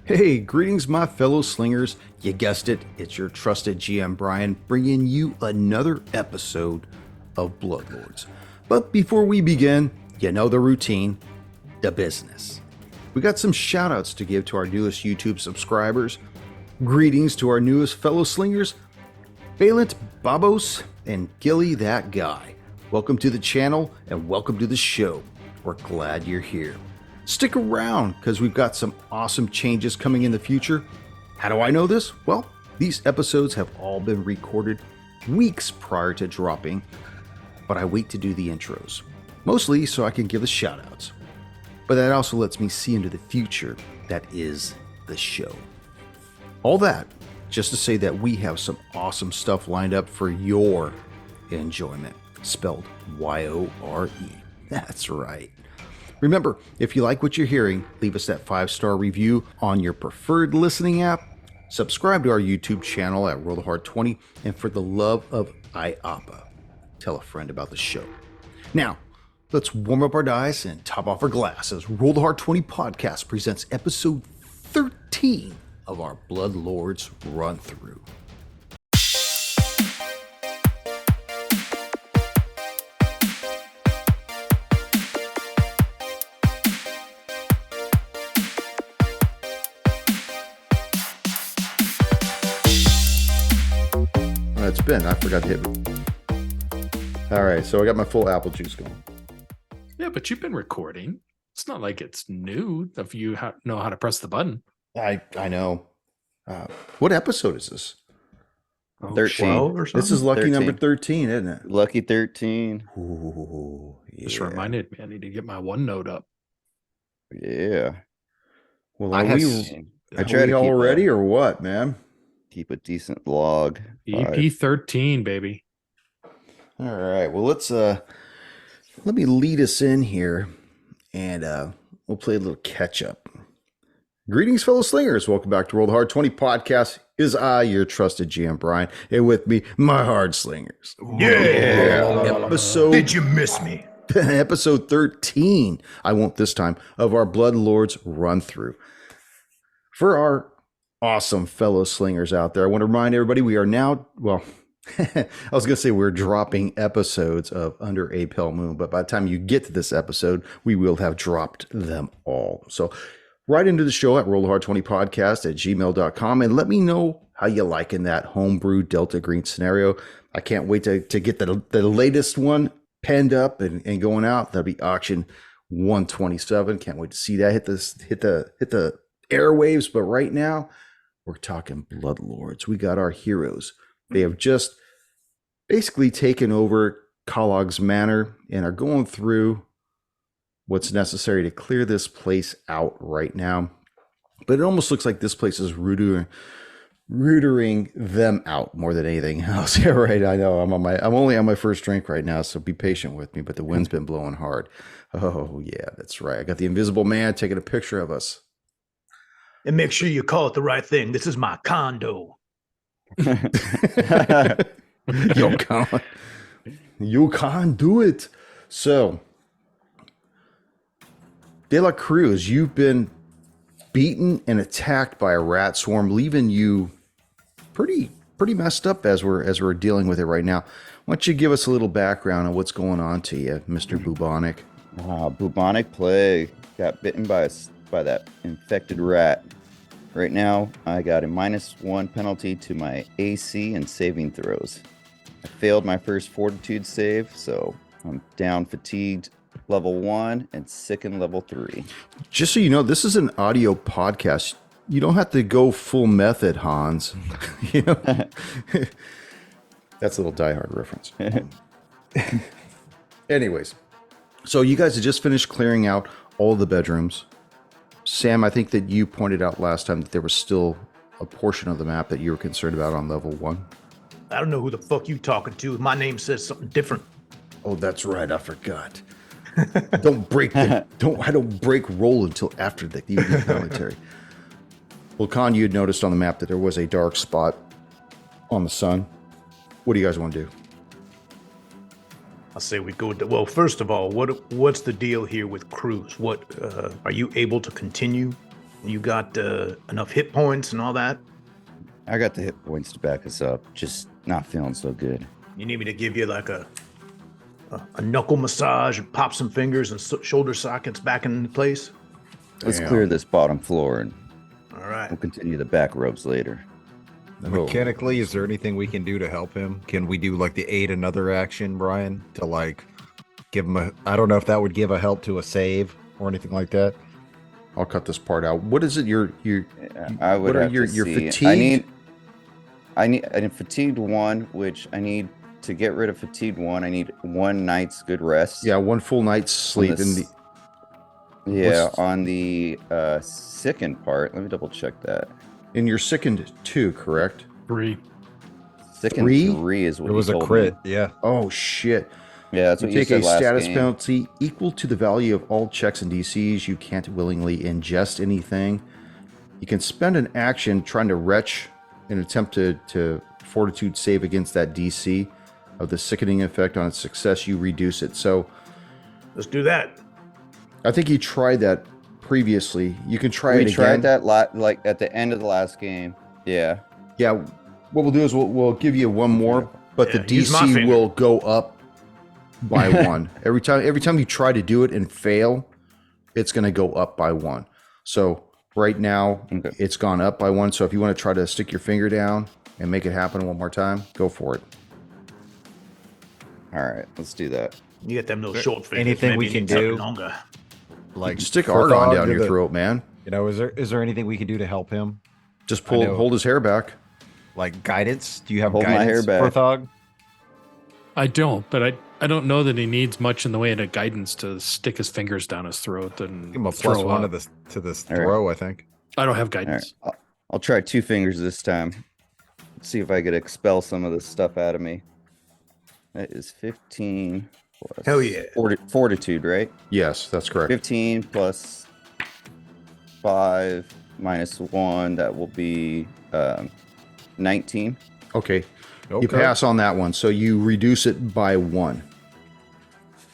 Hey, greetings, my fellow slingers. You guessed it, it's your trusted GM Brian bringing you another episode of Bloodlords. But before we begin, you know the routine, the business. We got some shout outs to give to our newest YouTube subscribers. Greetings to our newest fellow slingers, Valent Babos and Gilly That Guy. Welcome to the channel and welcome to the show. We're glad you're here. Stick around because we've got some awesome changes coming in the future. How do I know this? Well, these episodes have all been recorded weeks prior to dropping, but I wait to do the intros, mostly so I can give the shout outs. But that also lets me see into the future that is the show. All that just to say that we have some awesome stuff lined up for your enjoyment, spelled Y-O-R-E. That's right. Remember, if you like what you're hearing, leave us that 5-star review on your preferred listening app, subscribe to our YouTube channel at Roll the Hard 20, and for the love of IAPA, tell a friend about the show. Now, let's warm up our dice and top off our glass as Roll the Hard 20 podcast presents episode 13 of our Bloodlords run-through. It's been. I forgot to hit it. All right, so I got my full apple juice going. Yeah, but you've been recording. It's not like it's new if you know how to press the button. I know. What episode is this? 13 or something? This is lucky 13. number 13, isn't it? Lucky 13. Ooh, yeah. Just reminded me I need to get my OneNote up. Yeah. Well, I are have- we, I are try we to all keep ready or what, man? keep a decent log. EP 13, baby. All right. Well, let me lead us in here, and we'll play a little catch up. Greetings, fellow slingers. Welcome back to Roll the Hard 20 podcast. Is I, your trusted GM Brian, and with me, my hard slingers. Episode. Did you miss me? Episode 13, I won't this time, of our Bloodlords run through. For our awesome fellow slingers out there, I want to remind everybody we are now, well, I was going to say we're dropping episodes of Under a Pale Moon, but by the time you get to this episode, we will have dropped them all. So write into the show at rollthehard20podcast at gmail.com and let me know how you liking that homebrew Delta Green scenario. I can't wait to get the latest one penned up and going out. That'll be auction 127. Can't wait to see that hit the airwaves. But right now, we're talking Bloodlords. We got our heroes. They have just basically taken over Kalog's Manor and are going through what's necessary to clear this place out right now. But it almost looks like this place is rootering them out more than anything else. Yeah, right. I know. I'm only on my first drink right now, so be patient with me. But the wind's been blowing hard. Oh yeah, that's right. I got the Invisible Man taking a picture of us. And make sure you call it the right thing. This is my condo. You can't do it. So, De La Cruz, you've been beaten and attacked by a rat swarm, leaving you pretty messed up as we're dealing with it right now. Why don't you give us a little background on what's going on to you, Mr. Bubonic? Bubonic plague. Got bitten by that infected rat. Right now, I got a -1 penalty to my AC and saving throws. I failed my first fortitude save, so I'm down fatigued level 1 and sickened level 3. Just so you know, this is an audio podcast. You don't have to go full method, Hans. You know? That's a little Die Hard reference. Anyways, so you guys have just finished clearing out all the bedrooms. Sam, I think that you pointed out last time that there was still a portion of the map that you were concerned about on level 1. I don't know who the fuck you talking to. My name says something different. Oh, that's right. I forgot. I don't break roll until after the DVD commentary. Well, Khan, you had noticed on the map that there was a dark spot on the sun. What do you guys want to do? I say we go. Well, first of all, what's the deal here with Cruz? What are you able to continue You got enough hit points and all that? I got the hit points to back us up. Just not feeling so good. You need me to give you like a knuckle massage and pop some fingers and shoulder sockets back in place? Let's Damn. clear this bottom floor and All right. we'll continue the back ropes later. Mechanically, is there anything we can do to help him? Can we do like the aid another action, Brian, to like give him a? I don't know if that would give a help to a save or anything like that. I'll cut this part out. What is it? Your I would what are have your to your see. fatigue? I need fatigued 1, which I need to get rid of fatigued 1. I need 1 night's good rest. Yeah, one full night's sleep in the. Yeah, What's- on the sickened part. Let me double check that. In your sickened 2, correct? 3. Sickened Three? 3 is what It was he a told crit. Me. Yeah. Oh shit! Yeah, that's You what you take said a last status game. penalty equal to the value of all checks and DCs. You can't willingly ingest anything. You can spend an action trying to retch and attempt to fortitude save against that DC of the sickening effect. On its success, you reduce it. So Let's do that. I think you tried that previously. You can try it We again. tried that like at the end of the last game. Yeah. Yeah. What we'll do is we'll give you one more, but Yeah, the use my DC finger. will go up by 1 every time you try to do it and fail. It's going to go up by 1. So right now Okay. it's gone up by 1. So if you want to try to stick your finger down and make it happen one more time, go for it. All right, let's do that. You got them little short fingers. anything Maybe we you can need something do? longer. Like Stick for argon Thog down to your the- throat, man. You know, is there anything we can do to help him? Just I know. hold his hair back. Like guidance? Do you have Hold my guidance hair back. for Thog? I don't, but I don't know that he needs much in the way of guidance to stick his fingers down his throat and Give him a throw +1 up. to this All right. throw. I think. I don't have All right, guidance. I'll try 2 fingers this time. See if I could expel some of this stuff out of me. That is 15 plus Hell yeah. fortitude, right? Yes, that's correct. 15 plus 5 minus 1. That will be 19. Okay. You Okay. pass on that one. So you reduce it by 1.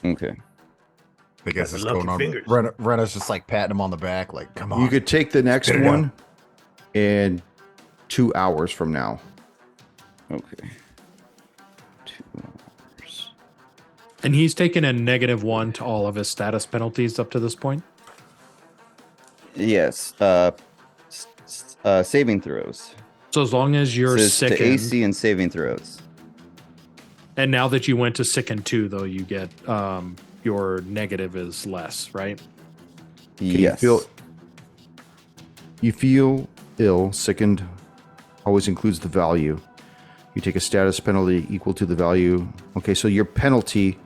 Okay. I guess Got it's the lucky going on. fingers. Renna's just like patting him on the back, like, come on. You could take the next Spit it one in 2 hours from now. Okay. 2 hours. And he's taken a -1 to all of his status penalties up to this point. Yes. Saving throws. So as long as you're Says to sickened, AC and saving throws. and now that you went to sickened 2, though, you get your negative is less, right? Yes. You feel ill, sickened, always includes the value. You take a status penalty equal to the value. Okay, so your penalty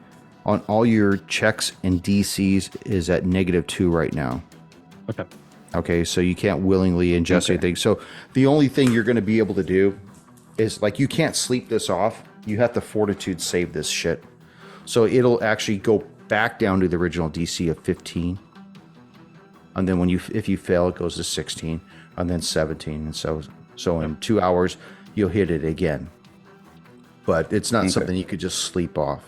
on all your checks and DCs is at -2 right now. Okay. Okay, so you can't willingly ingest Okay. anything. So the only thing you're going to be able to do is like you can't sleep this off. You have to fortitude save this shit. So it'll actually go back down to the original DC of 15. And then if you fail, it goes to 16 and then 17. And so in 2 hours, you'll hit it again. But it's not something you could just sleep off.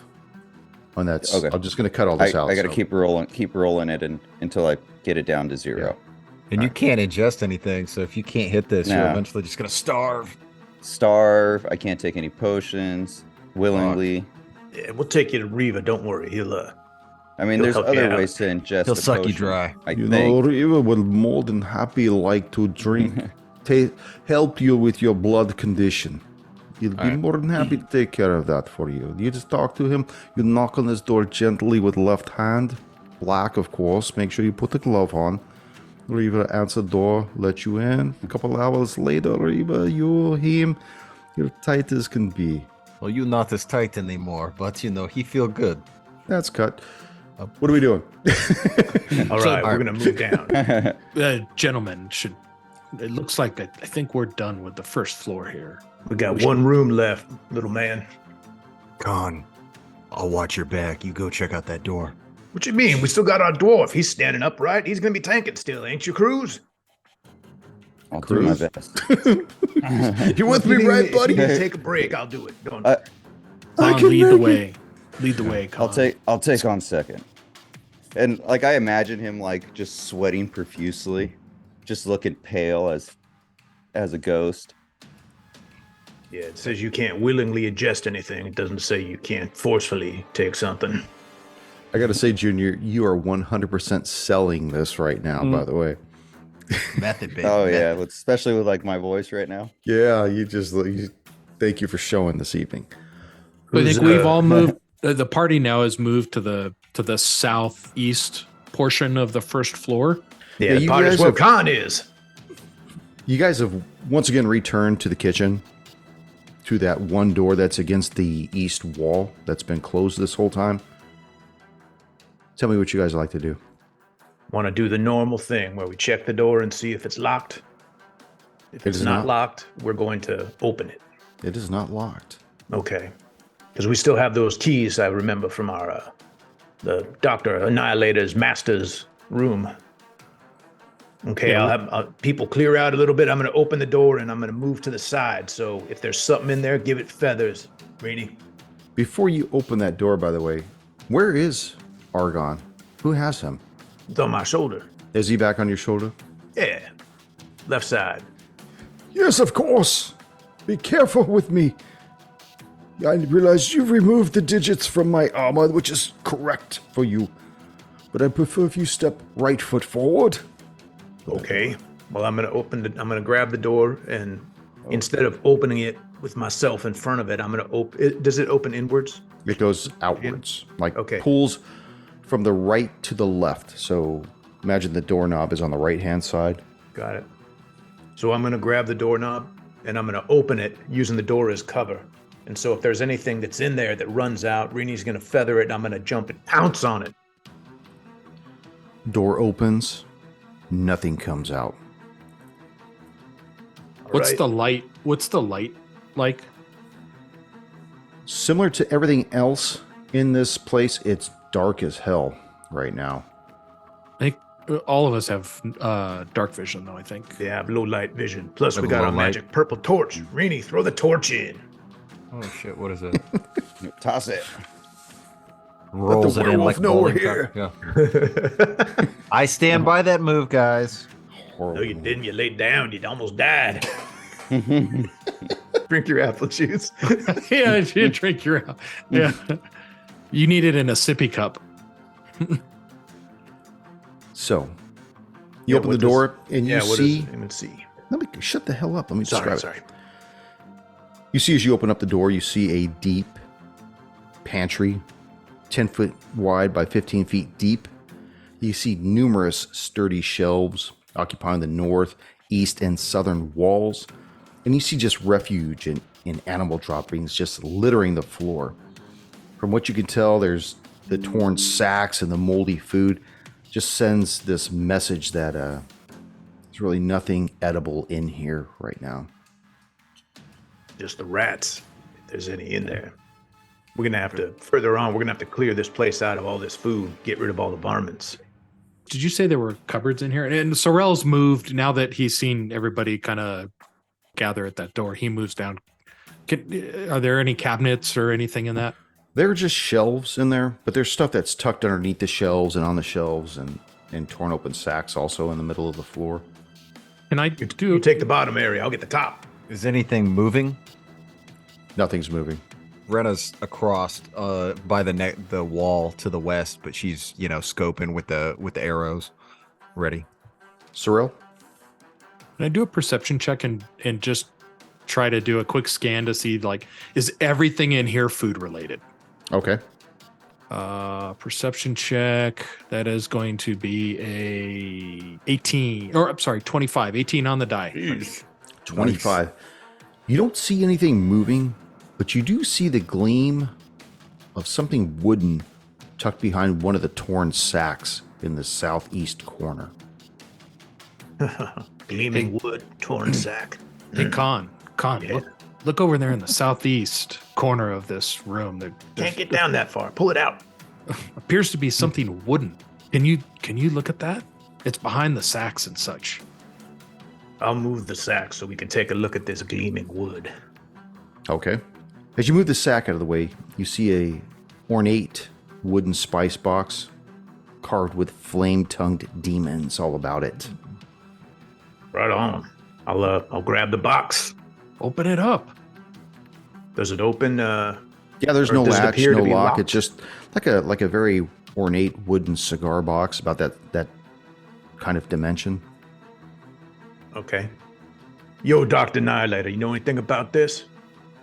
And that's Okay. I'm just going to cut all this out. I got to so. keep rolling it until I get it down to 0. And you can't ingest anything, so if you can't hit this, you're No. eventually just gonna starve. Starve. I can't take any potions willingly. Yeah, we'll take you to Riva. Don't worry. He'll I mean, He'll there's help you other out. ways to ingest. He'll the suck you potion, dry. I You think. know, Riva will more than happy like to drink, help you with your blood condition. He'll be Alright. more than happy to take care of that for you. You just talk to him. You knock on his door gently with left hand, black of course. Make sure you put the glove on. Riva answer door, let you in. A couple hours later, Riva, you're tight as can be. Well, you're not as tight anymore, but you know, he feel good. That's cut. What are we doing? All right, we're gonna move down. Gentlemen, it looks like I think we're done with the first floor here. We got one room left, little man. Con, I'll watch your back. You go check out that door. What you mean? We still got our dwarf. He's standing upright. He's gonna be tanking still, ain't you, Cruz? I'll do my Cruz? best. You with If you me, need right, if you buddy? need to take a break, I'll do it. Don't. I- Con, can lead the make way. Lead the way, Con. I'll take on second. And like I imagine him like just sweating profusely, just looking pale as a ghost. Yeah, it says you can't willingly ingest anything. It doesn't say you can't forcefully take something. I got to say, Junior, you are 100% selling this right now, by the way. Method, baby. Oh yeah, method. especially with like my voice right now. Yeah, thank you for showing this evening. I Who's, think we've uh, all moved. The party now has moved to the southeast portion of the first floor. Yeah, Yeah, the you party's guys where have- Khan is. You guys have once again returned to the kitchen, to that one door that's against the east wall that's been closed this whole time. Tell me what you guys like to do. Want to do the normal thing where we check the door and see if it's locked. If It it's is not not. locked, we're going to open it. It is not locked. Okay. Because we still have those keys I remember from our the Dr. Annihilator's master's room. Okay, Yeah, I'll have people clear out a little bit. I'm going to open the door and I'm going to move to the side. So if there's something in there, give it feathers. Rainy. Before you open that door, by the way, where is Argon? Who has him? It's on my shoulder. Is he back on your shoulder? Yeah. Left side. Yes, of course. Be careful with me. I realize you've removed the digits from my armor, which is correct for you. But I prefer if you step right foot forward. Okay. Well, I'm going to grab the door and instead of opening it with myself in front of it, I'm going to open it. Does it open inwards? It goes outwards, like Okay. pulls from the right to the left. So imagine the doorknob is on the right-hand side. Got it. So I'm going to grab the doorknob and I'm going to open it using the door as cover. And so if there's anything that's in there that runs out, Rini's going to feather it and I'm going to jump and pounce on it. Door opens. Nothing comes out. What's right. the light? What's the light like? Similar to everything else in this place, it's dark as hell right now. I think all of us have dark vision, though. I think. Yeah, I have low light vision. Plus, we Have got low our light. magic purple torch. Rini, throw the torch in. Oh shit! What is it? Toss it. Rolls it in like a bowling cup. Yeah. I stand by that move, guys. Horrible. No, you didn't. You laid down. You almost died. Drink your apple juice. Yeah, if you drink your, yeah, you need it in a sippy cup. So, you open the door and you what see. is it? Let me see. Let me shut the hell up. Let me Sorry, describe it. sorry. You see, as you open up the door, you see a deep pantry, 10 foot wide by 15 feet deep. You see numerous sturdy shelves occupying the north, east, and southern walls. And you see just refuge and animal droppings just littering the floor. From what you can tell, there's the torn sacks and the moldy food. Just sends this message that there's really nothing edible in here right now. Just the rats, if there's any in there. We're going to have to, further on, we're going to have to clear this place out of all this food, get rid of all the varmints. Did you say there were cupboards in here? And Sorrel's moved now that he's seen everybody kind of gather at that door. He moves down. Are there any cabinets or anything in that? There are just shelves in there, but there's stuff that's tucked underneath the shelves and on the shelves and torn open sacks also in the middle of the floor. Can I You do? take the bottom area, I'll get the top. Is anything moving? Nothing's moving. Rena's across by the wall to the west, but she's scoping with the arrows, ready. Sorrel? Can I do a perception check and just try to do a quick scan to see, like, is everything in here food related? Okay. Perception check. That is going to be a 18, or I'm sorry, 25. 18 on the die. 25. You don't see anything moving, but you do see the gleam of something wooden tucked behind one of the torn sacks in the southeast corner. Gleaming wood, torn sack. Hey, Con, Yeah. look over there in the southeast corner of this room. There Can't get down that far. Pull it out. appears to be something wooden. Can you look at that? It's behind the sacks and such. I'll move the sack so we can take a look at this gleaming wood. Okay. As you move the sack out of the way, you see a ornate wooden spice box carved with flame-tongued demons all about it. Right on. I'll grab the box. Open it up. Does it open? Yeah, there's Or no does it latch, appear no to be lock. locked? It's just like a very ornate wooden cigar box, about that kind of dimension. Okay. Yo, Dr. Annihilator, you know anything about this?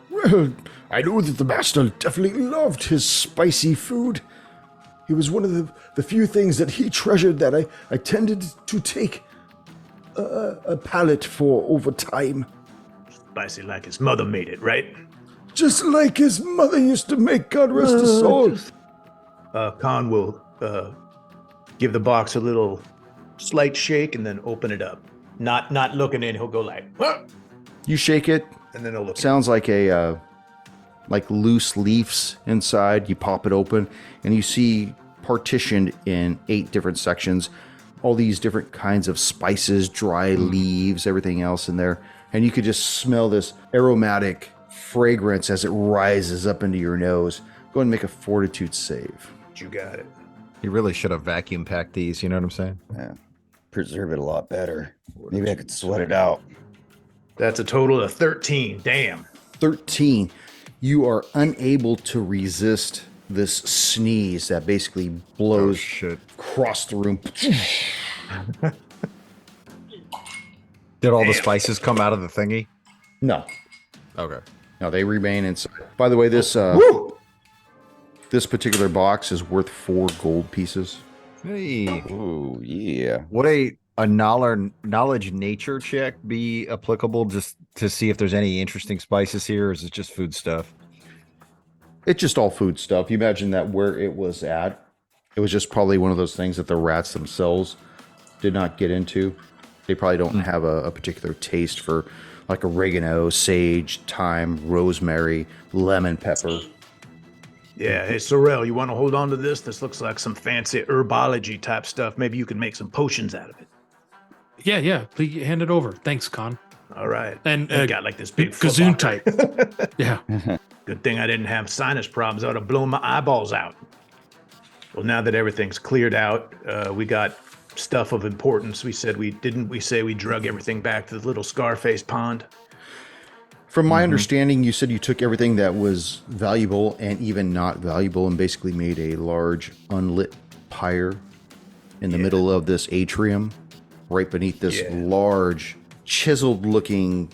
Well, I know that the master definitely loved his spicy food. It was one of the few things that he treasured that I tended to take a palate for over time. Spicy like his mother made it, right? Just like his mother used to make, God rest his soul. Khan will give the box a little slight shake and then open it up. Not looking in, he'll go like, "Huh?" You shake it. And then he'll look. Sounds like a like loose leaves inside. You pop it open, and you see partitioned in 8 different sections, all these different kinds of spices, dry leaves, everything else in there, and you could just smell this aromatic fragrance as it rises up into your nose. Go ahead and make a fortitude save. You got it. You really should have vacuum packed these. You know what I'm saying? Yeah. Preserve it a lot better. Maybe I could sweat it out. That's a total of 13. Damn. 13. You are unable to resist this sneeze that basically blows shit. across the room. Did all the spices come out of the thingy? No, Okay. no, they remain inside. By the way, this this particular box is worth 4 gold pieces. Hey, Ooh, yeah. would a knowledge nature check be applicable just to see if there's any interesting spices here, or is it just food stuff? It's just all food stuff. You imagine that where it was at, it was just probably one of those things that the rats themselves did not get into. They probably don't have a particular taste for like oregano, sage, thyme, rosemary, lemon pepper. Yeah, hey, Sorrel, you want to hold on to this? This looks like some fancy herbology type stuff. Maybe you can make some potions out of it. Yeah. Please hand it over. Thanks, Con. All right. And I got like this big Gazoon footlocker. type. Yeah. Good thing I didn't have sinus problems. I would have blown my eyeballs out. Well, now that everything's cleared out, we got stuff of importance. We said we drug everything back to the little Scarface pond. From my understanding, you said you took everything that was valuable and even not valuable and basically made a large unlit pyre in the middle of this atrium, right beneath this large, chiseled looking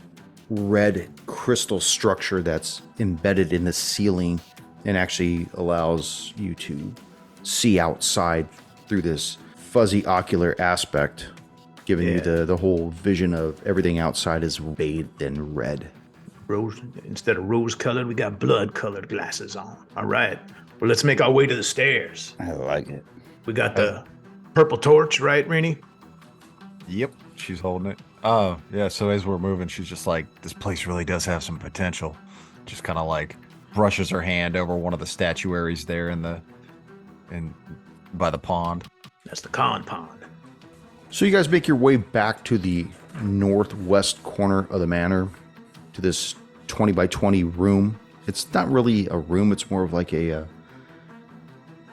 red crystal structure that's embedded in the ceiling and actually allows you to see outside through this fuzzy ocular aspect, giving you the whole vision of everything outside is bathed in red. Rose, instead of rose colored, we got blood colored glasses on. All right. Well, let's make our way to the stairs. I like it. We got the purple torch, right, Rainey? Yep, she's holding it. Oh, yeah. So as we're moving, she's just like, this place really does have some potential. Just kind of like brushes her hand over one of the statuaries there by the pond. That's the con pond. So you guys make your way back to the northwest corner of the manor, to this 20 by 20 room. It's not really a room, it's more of like a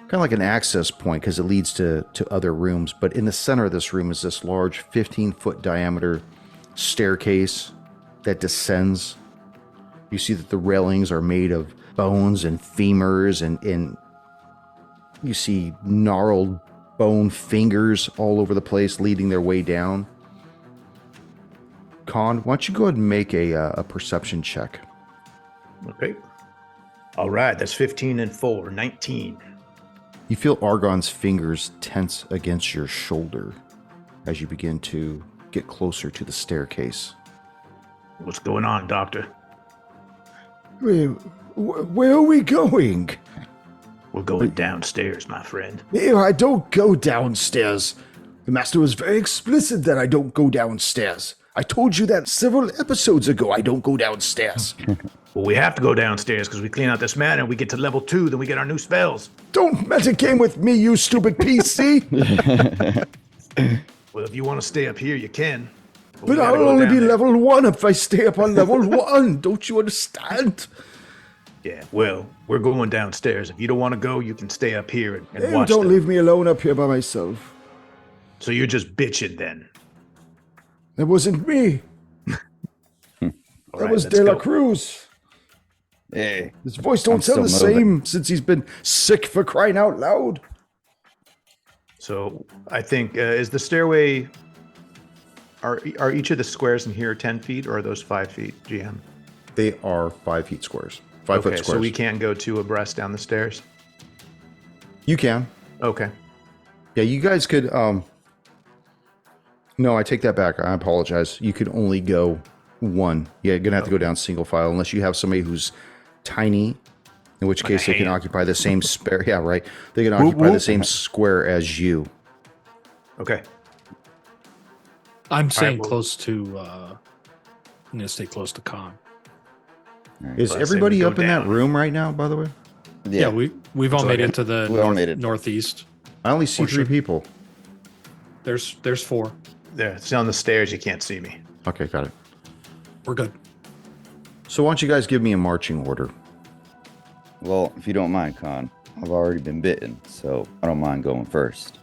kind of like an access point because it leads to other rooms. But in the center of this room is this large 15-foot diameter staircase that descends. You see that the railings are made of bones and femurs, and you see gnarled bone fingers all over the place leading their way down. Con, why don't you go ahead and make a perception check? Okay. All right. That's 15 and 4, 19. You feel Argon's fingers tense against your shoulder as you begin to get closer to the staircase. What's going on, Doctor? Where are we going? We're going downstairs, my friend. Here, I don't go downstairs. The master was very explicit that I don't go downstairs. I told you that several episodes ago. I don't go downstairs. Well, we have to go downstairs because we clean out this manor and we get to level 2, then we get our new spells. Don't metagame with me, you stupid PC. Well, if you want to stay up here, you can. we But gotta I'll go only down be there. level 1 if I stay up on level 1. Don't you understand? Yeah, well, we're going downstairs. If you don't want to go, you can stay up here and Hey, watch don't them. leave me alone up here by myself. So you're just bitching then. That wasn't me. All That right, was let's De La go. Cruz. Hey, His voice don't I'm sound the still moving. same since he's been sick for crying out loud. So I think is the stairway. Are each of the squares in here 10 feet, or are those 5 feet, GM? They are 5 feet squares. 5 foot Okay, squares. so we can't go two abreast down the stairs. You can. Okay. Yeah, you guys could. No, I take that back. I apologize. You could only go one. Yeah, you're gonna have to go down single file unless you have somebody who's tiny, in which Like case a they can hand. occupy the same square. Yeah, right. They can occupy the same square as you. Okay. I'm staying well- close to. I'm gonna stay close to Khan. Is Well, I say everybody we go up in that down. room right now? By the way, Yeah, we've all So made I it to the we all made it. northeast. I only see For 3 sure. people. There's 4. There, it's on the stairs. You can't see me. Okay, got it. We're good. So why don't you guys give me a marching order? Well, if you don't mind, Con, I've already been bitten, so I don't mind going first.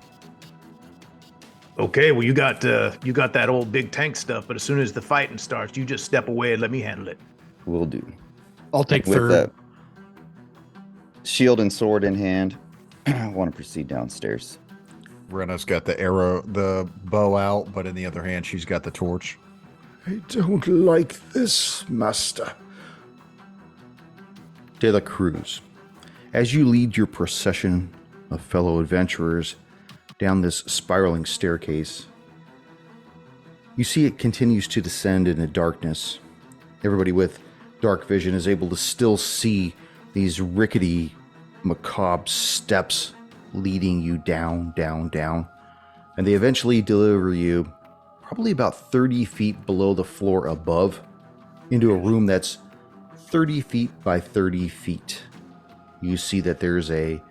Okay. Well, you got that old big tank stuff, but as soon as the fighting starts, you just step away and let me handle it. Will do. I'll take With third. that shield and sword in hand, I want to proceed downstairs. Rena's got the bow out, but in the other hand, she's got the torch. I don't like this, master. De La Cruz, as you lead your procession of fellow adventurers down this spiraling staircase, you see it continues to descend into darkness. Everybody with dark vision is able to still see these rickety, macabre steps leading you down, down, down. And they eventually deliver you probably about 30 feet below the floor above into a room that's 30 feet by 30 feet. You see that there's a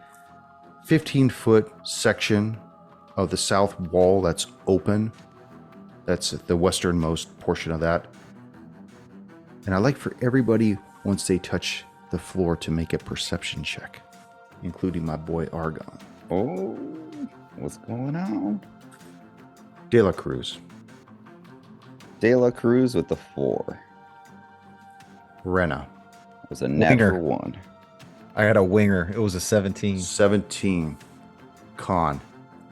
15-foot section of the south wall that's open. That's the westernmost portion of that. And I'd like for everybody, once they touch the floor, to make a perception check, including my boy Argon. Oh, what's going on? De La Cruz. De La Cruz with the 4. Rena. It was a natural Winger. 1. I had a winger. It was a 17. 17. Con.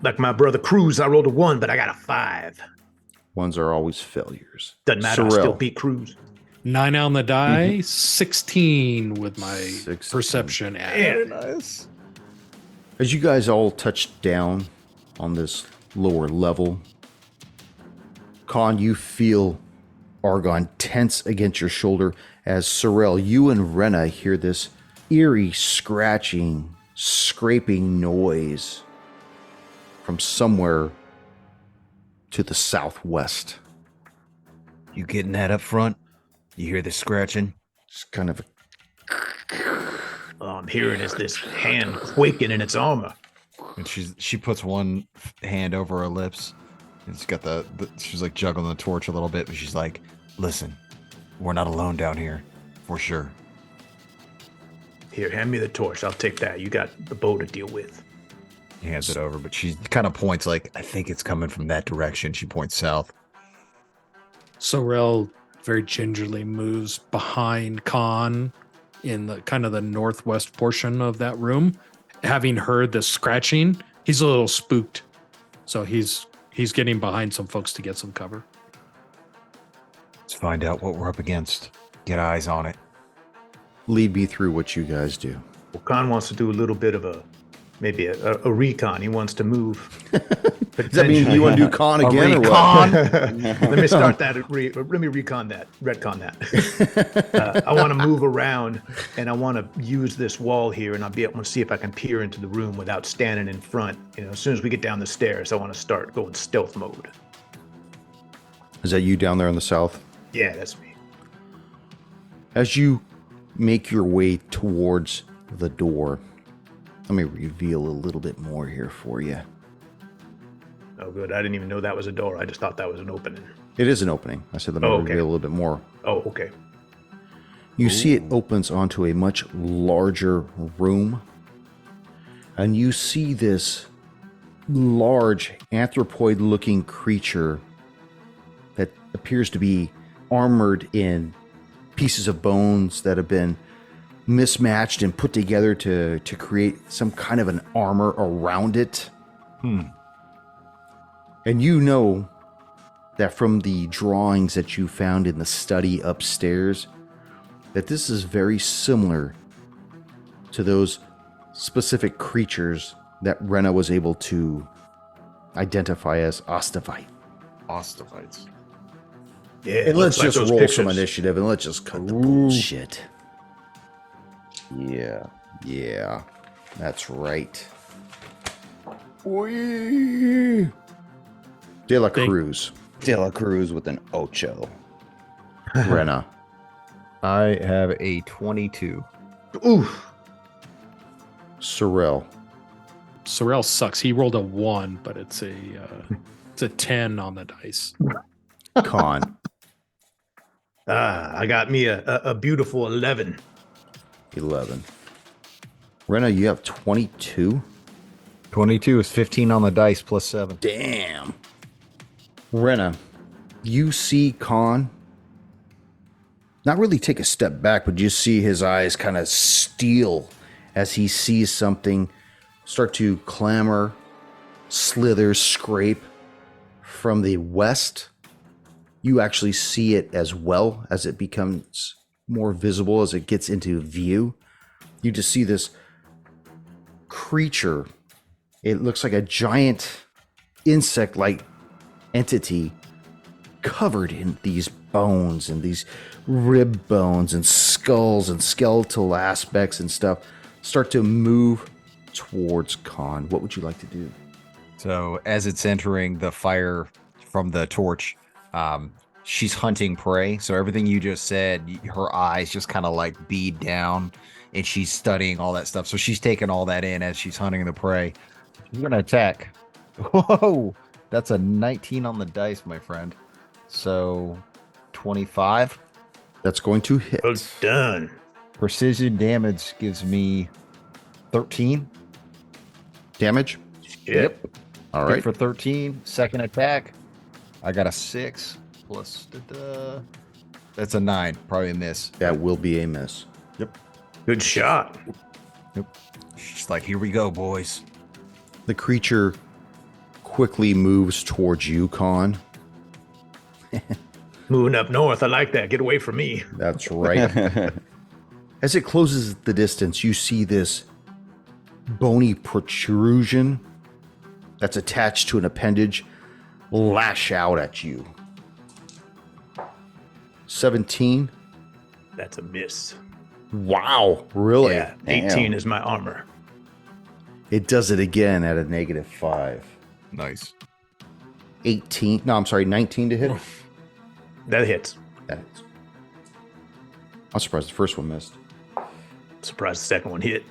Like my brother Cruz, I rolled a 1, but I got a 5. Ones are always failures. Doesn't matter. I still Sorrel. beat Cruz. 9 on the die, 16 with my 16. perception added. Nice. As you guys all touch down on this lower level, Con, you feel Argon tense against your shoulder as Sorrel, you and Rena hear this eerie scratching, scraping noise from somewhere to the southwest. You getting that up front? You hear the scratching? It's kind of All I'm hearing is this hand quaking in its armor. And she puts one hand over her lips. And she's got she's like juggling the torch a little bit, but she's like, "Listen, we're not alone down here, for sure." Here, hand me the torch. I'll take that. You got the bow to deal with. He hands it over, but she kind of points like, "I think it's coming from that direction." She points south. Sorrel very gingerly moves behind Khan in the kind of the northwest portion of that room. Having heard the scratching, he's a little spooked. So he's getting behind some folks to get some cover. Let's find out what we're up against. Get eyes on it. lead me through what you guys do. Well, Khan wants to do a little bit of maybe a recon. He wants to move. Does that mean you want to do con again or recon? what? Let me start that. Let me recon that. Retcon that. I want to move around, and I want to use this wall here, and I'll be able to see if I can peer into the room without standing in front. You know, as soon as we get down the stairs, I want to start going stealth mode. Is that you down there in the south? Yeah, that's me. As you make your way towards the door, let me reveal a little bit more here for you. Oh, good. I didn't even know that was a door. I just thought that was an opening. It is an opening. I said let me Oh, okay. reveal a little bit more. Oh, okay. You see it opens onto a much larger room, and you see this large anthropoid-looking creature that appears to be armored in pieces of bones that have been mismatched and put together to create some kind of an armor around it. And you know that from the drawings that you found in the study upstairs, that this is very similar to those specific creatures that Rena was able to identify as Ostavite. Ostavites. Yeah. And let's looks like just those roll some pictures. initiative and let's just cut the bullshit. Yeah. Yeah, that's right. Wee. De La Cruz, De La Cruz with an ocho. Rena. I have a 22. Oof. Sorrel. Sorrel sucks. He rolled a 1, but it's a 10 on the dice. Con. I got me a beautiful 11. 11. Rena, you have 22? 22 is 15 on the dice plus 7. Damn. Rena, you see Khan not really take a step back, but you see his eyes kind of steel as he sees something start to clamber, slither, scrape from the west. You actually see it as well as it becomes more visible as it gets into view. You just see this creature. It looks like a giant insect-like entity covered in these bones and these rib bones and skulls and skeletal aspects and stuff start to move towards Khan. What would you like to do? So as it's entering the fire from the torch, she's hunting prey. So everything you just said, her eyes just kind of like bead down and she's studying all that stuff. So she's taking all that in as she's hunting the prey. She's going to attack. Whoa, that's a 19 on the dice, my friend. So 25. That's going to hit. Well done. Precision damage gives me 13. Damage? Yep. All Hit right. for 13. Second attack, I got a 6 plus. That's a 9. Probably a miss. That will be a miss. Good shot. She's like, here we go, boys. The creature quickly moves towards you, Khan. Moving up north. I like that. Get away from me. That's right. As it closes the distance, you see this bony protrusion that's attached to an appendage lash out at you. 17. That's a miss. Wow, really? Yeah. Damn. 18 is my armor. It does it again at a -5. Nice. 18. No, I'm sorry, 19 to hit. That hits. That hits. I'm surprised the first one missed. Surprised the second one hit.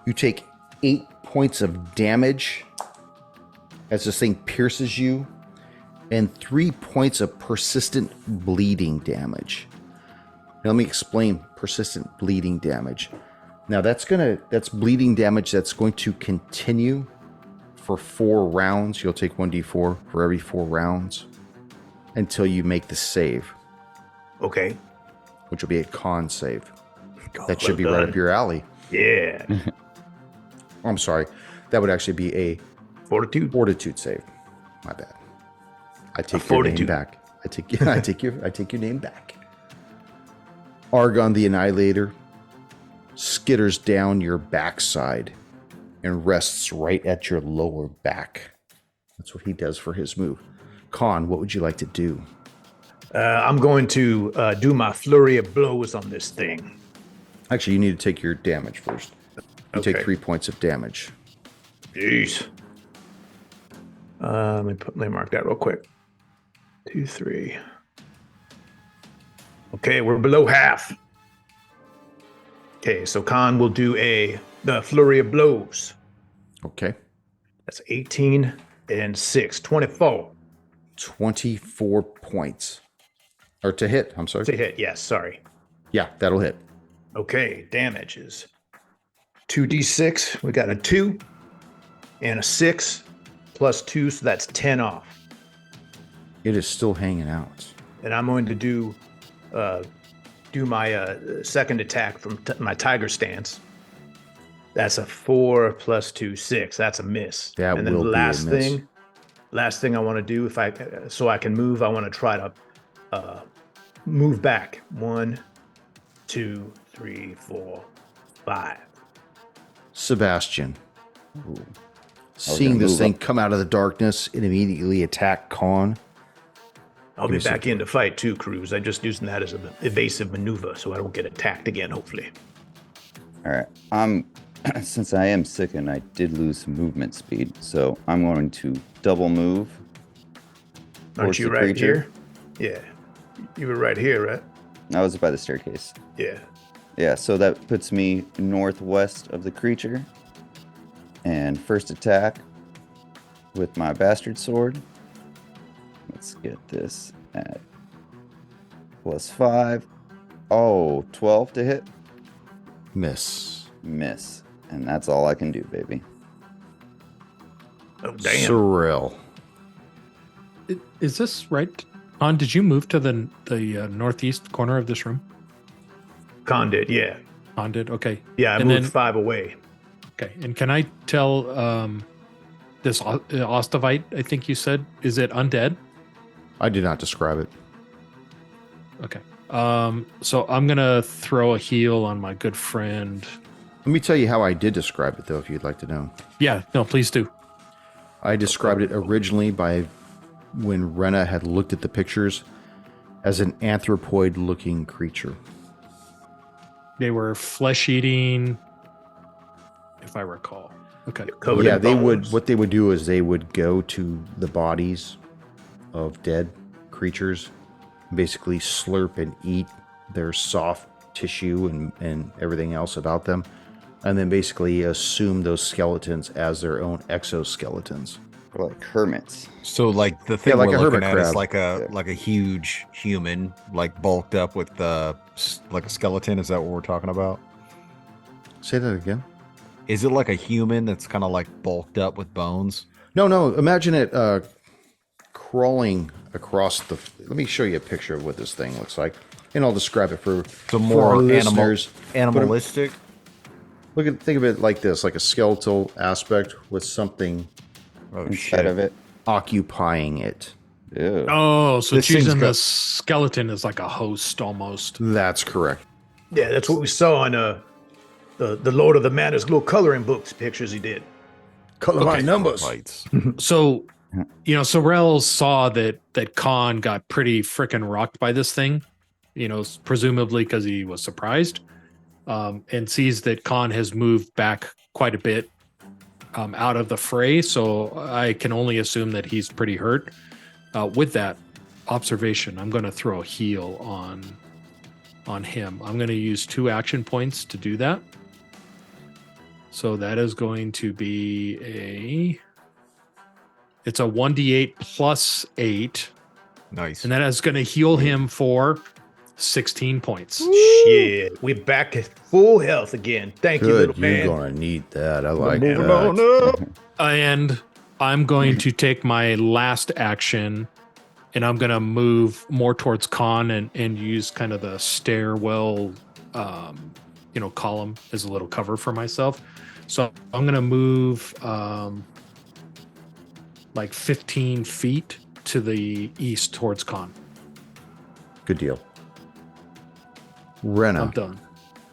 You take 8 points of damage as this thing pierces you, and 3 points of persistent bleeding damage. Now, let me explain persistent bleeding damage. Now that's bleeding damage that's going to continue for 4 rounds. You'll take 1d4 for every 4 rounds until you make the save, Okay. which will be a con save. Oh, That should well be right done. up your alley. Yeah. Oh, I'm sorry. That would actually be a Fortitude. fortitude save. My bad. I take your name fortitude. back. I take your name back. Argon the Annihilator skitters down your backside and rests right at your lower back. That's what he does for his move. Khan, what would you like to do? I'm going to do my flurry of blows on this thing. Actually, you need to take your damage first. You take Okay. 3 points of damage. Jeez. Let me mark that real quick. 2, 3. Okay, we're below half. Okay, so Khan will do the flurry of blows. Okay. That's 18 and 6, 24 24 points. Or to hit, I'm sorry. to hit. Yes, sorry. Yeah, that'll hit. Okay, damage is 2d6. We got a 2 and a 6 plus 2, so that's 10 off. It is still hanging out. And I'm going to do my second attack from my tiger stance. That's a 4 plus 2, 6. That's a miss. That and then will the be a last miss. last thing I want to do, so I can move, I want to try to move back. 1, 2, 3, 4, 5. Sebastian, Ooh. seeing gonna this move thing up. come out of the darkness and immediately attack Khan. I'll be Give me back in to fight too, Cruz. I'm just using that as an evasive maneuver so I don't get attacked again, hopefully. All right. Since I am sickened, I did lose some movement speed, so I'm going to double move. Aren't towards you the right creature. here? Yeah. You were right here, right? I was by the staircase. Yeah. Yeah, so that puts me northwest of the creature. And first attack with my bastard sword. Let's get this at +5. Oh, 12 to hit. Miss. Miss. And that's all I can do, baby. Oh, damn. Surreal. Is this right? On, did you move to the northeast corner of this room? Con did, yeah. On did? Okay. Yeah, I And moved then- 5 away. Okay. And can I tell this Ostavite, I think you said, is it undead? I did not describe it. Okay. So I'm going to throw a heal on my good friend. Let me tell you how I did describe it, though, if you'd like to know. Yeah, no, please do. I described it originally by when Rena had looked at the pictures as an anthropoid-looking creature. They were flesh eating, if I recall. Okay. Covered Yeah, in they bones. would. What they would do is they would go to the bodies of dead creatures, basically slurp and eat their soft tissue and everything else about them, and then basically assume those skeletons as their own exoskeletons. We're like hermits. So like the thing like we're a looking hermit at is crab. like a huge human, like bulked up with like a skeleton. Is that what we're talking about? Say that again. Is it like a human that's kind of like bulked up with bones? No. Imagine it crawling across the. Let me show you a picture of what this thing looks like, and I'll describe it for So for more our animal, listeners. animalistic. Think of it like this, like a skeletal aspect with something Oh Inside shit! of it. occupying it. Ew. Oh, so This thing's choosing got- the skeleton is like a host almost. That's correct. Yeah, that's what we saw on the Lord of the Manor's little coloring books pictures he did. Color my Okay. numbers. Bites. So, Sorrel saw that Khan got pretty freaking rocked by this thing, presumably because he was surprised, and sees that Khan has moved back quite a bit out of the fray. So I can only assume that he's pretty hurt. With that observation, I'm going to throw a heal on him. I'm going to use 2 action points to do that. So that is going to be it's a 1d8 plus 8, Nice. and that is going to heal him for 16 points. Shit, we're back at full health again. Thank you, Good, little you're man. gonna need that. I like Moving that. on up. And I'm going to take my last action, and I'm going to move more towards Khan and use kind of the stairwell, column as a little cover for myself. So I'm going to move like 15 feet to the east towards Khan. Good deal. Rena, I'm done.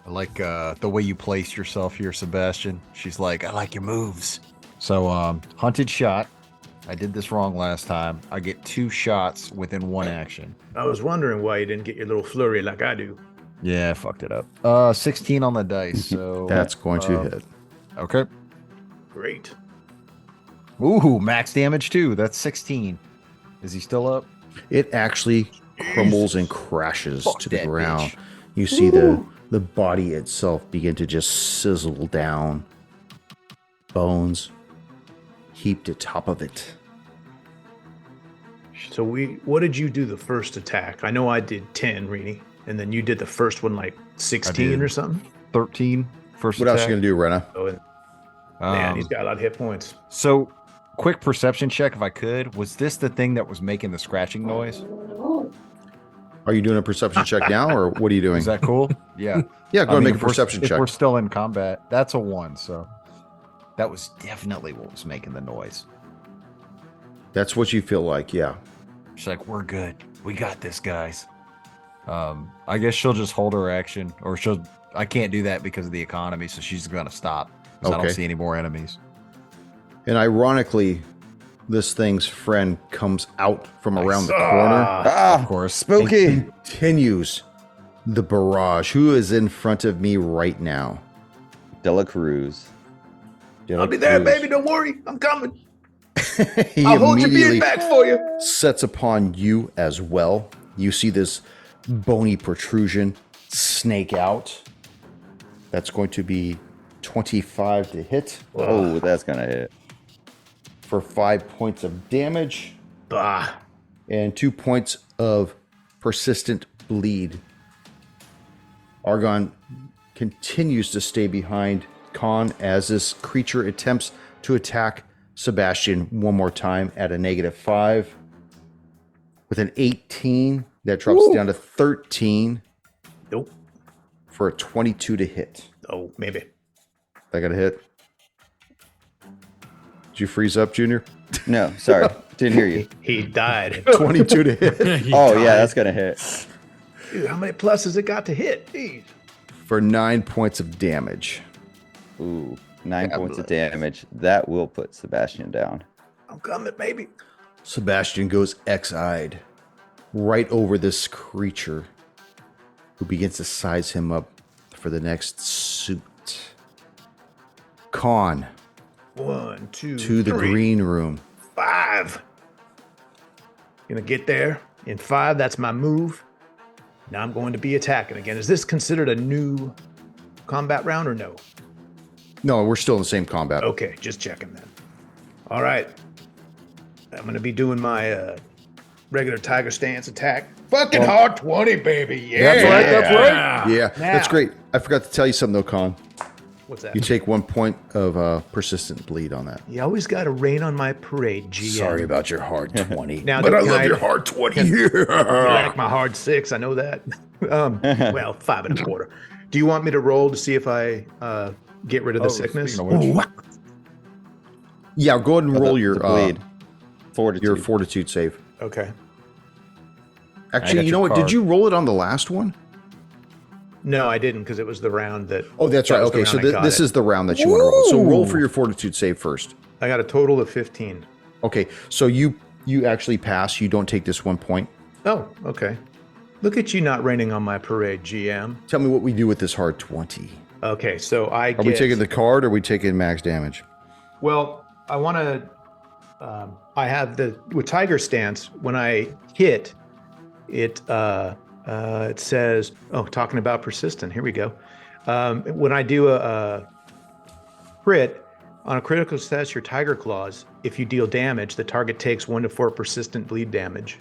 I like the way you place yourself here, Sebastian. She's like, I like your moves. So, hunted shot. I did this wrong last time. I get 2 shots within 1 action. I was wondering why you didn't get your little flurry like I do. Yeah, I fucked it up. 16 on the dice. So that's going to hit. Okay. Great. Ooh, max damage too. That's 16. Is he still up? It actually crumbles and crashes Fuck to the that ground. bitch. You see the body itself begin to just sizzle down. Bones heaped atop of it. So what did you do the first attack? I know I did 10, Rini, and then you did the first one like 16 did. or something. 13. First What else attack. you gonna do, Rena? Oh, and man, Um, he's got a lot of hit points. So quick perception check, if I could. Was this the thing that was making the scratching noise? Are you doing a perception check now, or what are you doing? Is that cool? Yeah. Yeah, go ahead and make a if we're- perception If check. we're still in combat, that's a 1. So that was definitely what was making the noise. That's what you feel like, yeah. She's like, we're good. We got this, guys. I guess she'll just hold her action, or I can't do that because of the economy, so she's going to stop. 'Cause I Okay. don't see any more enemies. And ironically, this thing's friend comes out from around the corner. Ah, Of course. spooky. And continues the barrage. Who is in front of me right now? Dela Cruz. I'll be there, baby. Don't worry. I'm coming. He I'll hold your immediately beard back for you. sets upon you as well. You see this bony protrusion snake out. That's going to be 25 to hit Oh, that's gonna hit. for 5 points of damage Bah. and 2 points of persistent bleed. Argon continues to stay behind Khan as this creature attempts to attack Sebastian one more time at a -5. With an 18, that drops down to 13 Nope. for a 22 to hit. Oh, maybe. I got a hit. Did you freeze up, Junior? No, sorry, didn't hear you. He died. 22 to hit Oh yeah, that's gonna hit. Dude, how many pluses it got to hit? Jeez. for 9 points of damage. Ooh, 9 points of damage. That will put Sebastian down. I'm coming, baby. Sebastian goes X-eyed right over this creature, who begins to size him up for the next suit. Khan 1, 2, to the 3, green room. 5. Gonna get there in 5. That's my move. Now I'm going to be attacking again. Is this considered a new combat round or no? No, we're still in the same combat. Okay, just checking then. All right. I'm gonna be doing my regular tiger stance attack. Fucking hard 20, baby. Yeah. That's right, that's right. Yeah, that's great. I forgot to tell you something though, Khan. What's that? You take 1 point of persistent bleed on that. You always got to rain on my parade, GM. Sorry about your hard 20. Now, But I can love your hard 20 here. I like my hard 6. I know that. Well, 5 and a quarter. Do you want me to roll to see if I get rid of the sickness? speaking of which- Yeah, go ahead and roll The your bleed. Fortitude. your fortitude save. Okay. Actually, got you know your what? Did card. you roll it on the last one? No, I didn't because it was the round that. Oh, that's that right. was the Okay, so round I got this it. is the round that you want to roll. So roll for your fortitude save first. I got a total of 15. Okay, so you actually pass. You don't take this 1 point. Oh, okay. Look at you not raining on my parade, GM. Tell me what we do with this hard 20. Okay, so I Are get. we taking the card or are we taking max damage? Well, I want to. I have the with Tiger Stance. When I hit, it says, "Oh, talking about persistent." Here we go. When I do a crit on a critical success, your Tiger Claws. If you deal damage, the target takes 1 to 4 persistent bleed damage.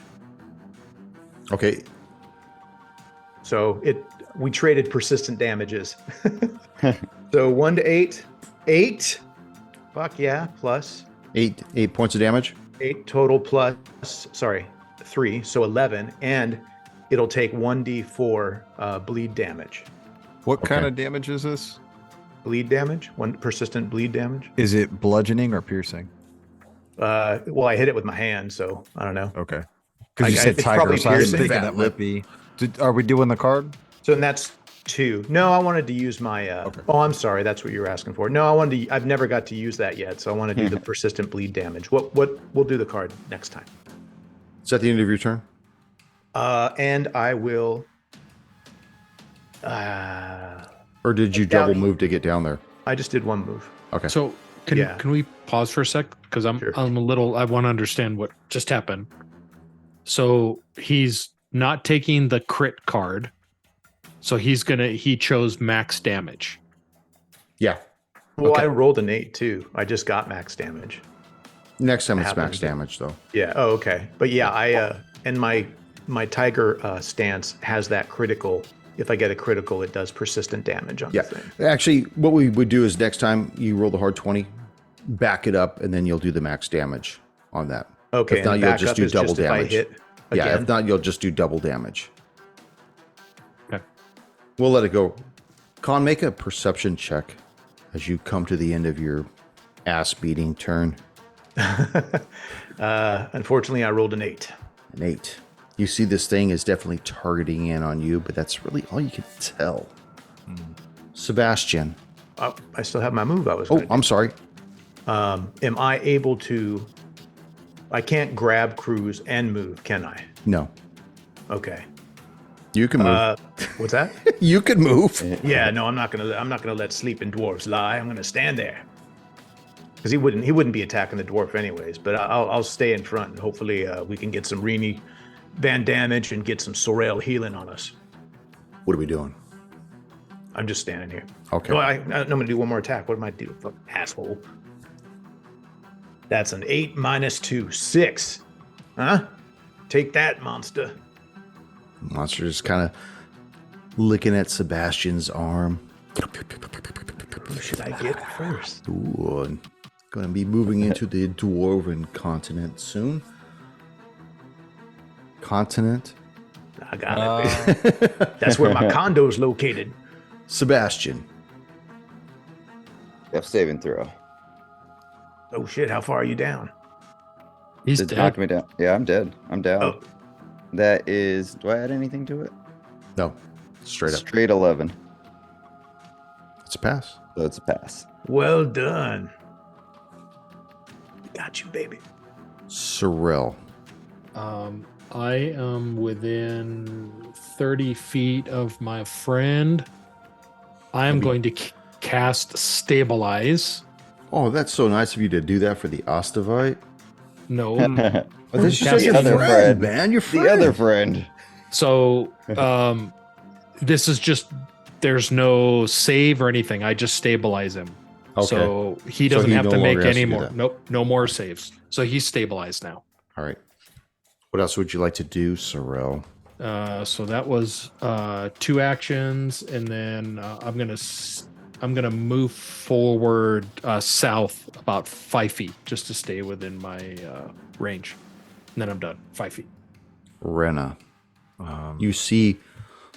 Okay, So we traded persistent damages. So 1 to 8, 8. Fuck yeah, plus. 8 points of damage. 8 total plus, sorry, 3, so 11, and it'll take 1d4 bleed damage. What kind of damage is this? Bleed damage? 1 persistent bleed damage? Is it bludgeoning or piercing? Well, I hit it with my hand, so I don't know. Okay. Because you I- said it's tiger, probably so I was piercing. thinking Fat that lip. might be. Are we doing the card? So that's 2. No, I wanted to use my. Oh, I'm sorry. That's what you were asking for. No, I wanted to. I've never got to use that yet, so I want to do the persistent bleed damage. What? We'll do the card next time. Is that the end of your turn? And I will. Or did you Down. double move to get down there? I just did 1 move. Okay. So can Yeah. can we pause for a sec? Because Sure. I'm a little. I want to understand what just happened. So he's not taking the crit card. So he chose max damage. Yeah. Well, Okay. I rolled an 8 too. I just got max damage. Next time it's Happens. max damage, though. Yeah. Oh, okay. But yeah, I and my tiger stance has that critical. If I get a critical, it does persistent damage on Yeah. the thing. Actually, what we would do is next time you roll the hard 20, back it up, and then you'll do the max damage on that. Okay. If not, and you'll back just up do is double just if I damage. hit Yeah, again? if not, you'll just do double damage. Okay. We'll let it go. Con, make a perception check as you come to the end of your ass-beating turn. Unfortunately, I rolled an 8. An 8. You see this thing is definitely targeting in on you, but that's really all you can tell. Sebastian. Oh, I still have my move. I was. Oh, gonna do. I'm sorry. Am I able to? I can't grab, cruise, and move, can I? No. Okay. You can move. What's that? You can move. Yeah, no, I'm not gonna let sleeping dwarves lie. I'm gonna stand there. Because he wouldn't be attacking the dwarf anyways. But I'll stay in front and hopefully we can get some Rini Van damage and get some Sorel healing on us. What are we doing? I'm just standing here. Okay. No, I'm gonna do one more attack. What am I doing? Fuck, asshole. That's an 8 minus 2, 6. Huh? Take that, monster. Monster just kind of licking at Sebastian's arm. Who should I get first? Ooh, and going to be moving into the dwarven continent soon. Continent. I got it. That's where my condo's located. Sebastian. Death saving throw. Oh shit! How far are you down? He's It dead. knocked me down. Yeah, I'm dead. I'm down. Oh, That is. Do I add anything to it? No. Straight up. Straight 11. It's a pass. So it's a pass. well done. Got you, baby. Sorel. I am within 30 feet of my friend. I am going to cast Stabilize. Oh, that's so nice of you to do that for the Ostavite. No. Oh, this is Cast your the other friend, friend. man. Your friend. The other friend. So this is just, there's no save or anything. I just stabilize him. Okay. So he So doesn't he have no to make longer has any to do more. that. Nope. No more saves. So he's stabilized now. All right. What else would you like to do, Sorel? So that was 2 actions, and then I'm gonna move forward south about 5 feet just to stay within my range, and then I'm done. 5 feet. Rena. You see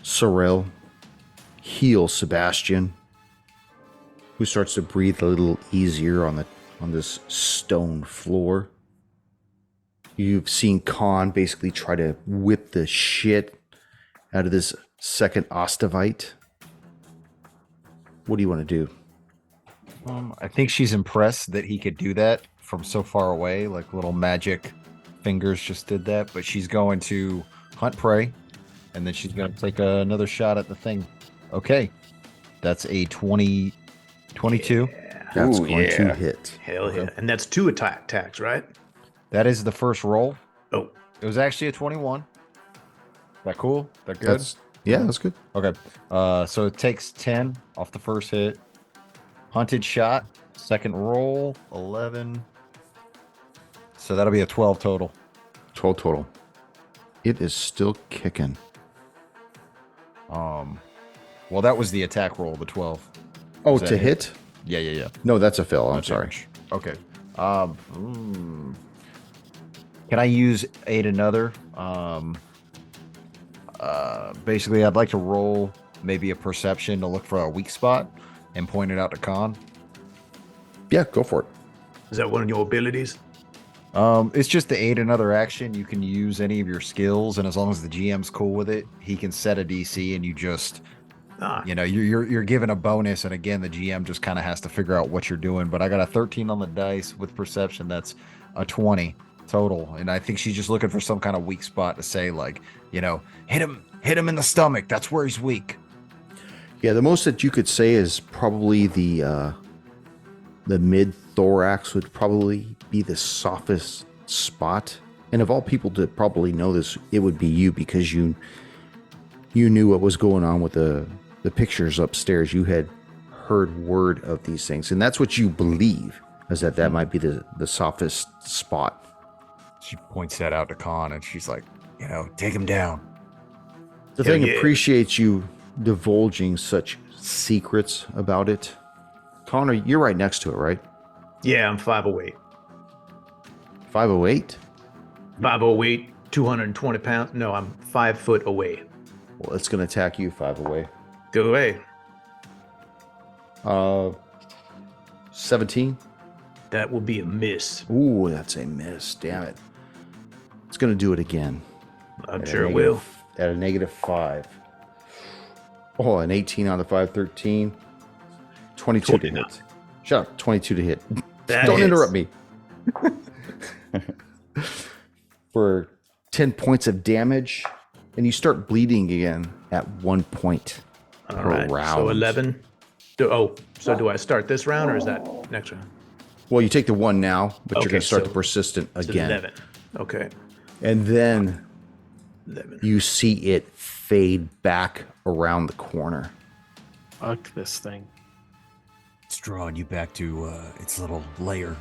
Sorel heal Sebastian, who starts to breathe a little easier on this stone floor. You've seen Khan basically try to whip the shit out of this second Ostavite. What do you want to do? I think she's impressed that he could do that from so far away. Like little magic fingers just did that. But she's going to hunt prey, and then she's going to take another shot at the thing. Okay. That's a 22. That's Ooh, going to yeah. hit. Hell yeah! And that's 2 attacks, right? That is the first roll. Oh, It was actually a 21. That cool? That good? That's good. Okay. So it takes 10 off the first hit. Hunted shot. Second roll. 11. So that'll be a 12 total. 12 total. It is still kicking. Well, that was the attack roll, the 12. Oh, Is that to it? hit? Yeah. No, that's a fail. I'm Not sorry. damage. Okay. Can I use aid another? Basically, I'd like to roll maybe a perception to look for a weak spot and point it out to Khan. Yeah, go for it. is that one of your abilities? It's just to aid another action. You can use any of your skills, and as long as the GM's cool with it, he can set a DC, and you just, you're given a bonus. And again, the GM just kind of has to figure out what you're doing. But I got a 13 on the dice with perception. That's a 20 total, and I think she's just looking for some kind of weak spot to say, like, hit him in the stomach. That's where he's weak. Yeah, the most that you could say is probably the mid thorax would probably be the softest spot. And of all people to probably know this, it would be you, because you knew what was going on with the pictures upstairs. You had heard word of these things, and that's what you believe, is that might be the softest spot. She points that out to Khan, and she's like, take him down. The Hell thing yeah. appreciates you divulging such secrets about it. Connor, you're right next to it, right? Yeah, I'm 508. 508? 508, 220 pounds. No, I'm 5 foot away. Well, it's going to attack you 5 away. Go away. 17? That will be a miss. Ooh, that's a miss. Damn it. It's going to do it again. I'm At a sure it will. At a -5. Oh, an 18 on the 5, 13. 22 to 20. hit. Shut up. 22 to hit. That Don't hits. interrupt me. For 10 points of damage, and you start bleeding again at 1 point All per right. round. So 11. So do I start this round or is that next round? Well, you take the 1 now, but you're Okay, going to start so the persistent It's again. 11. Okay. And then 11. you see it fade back around the corner. Fuck this thing. It's drawing you back to its little lair.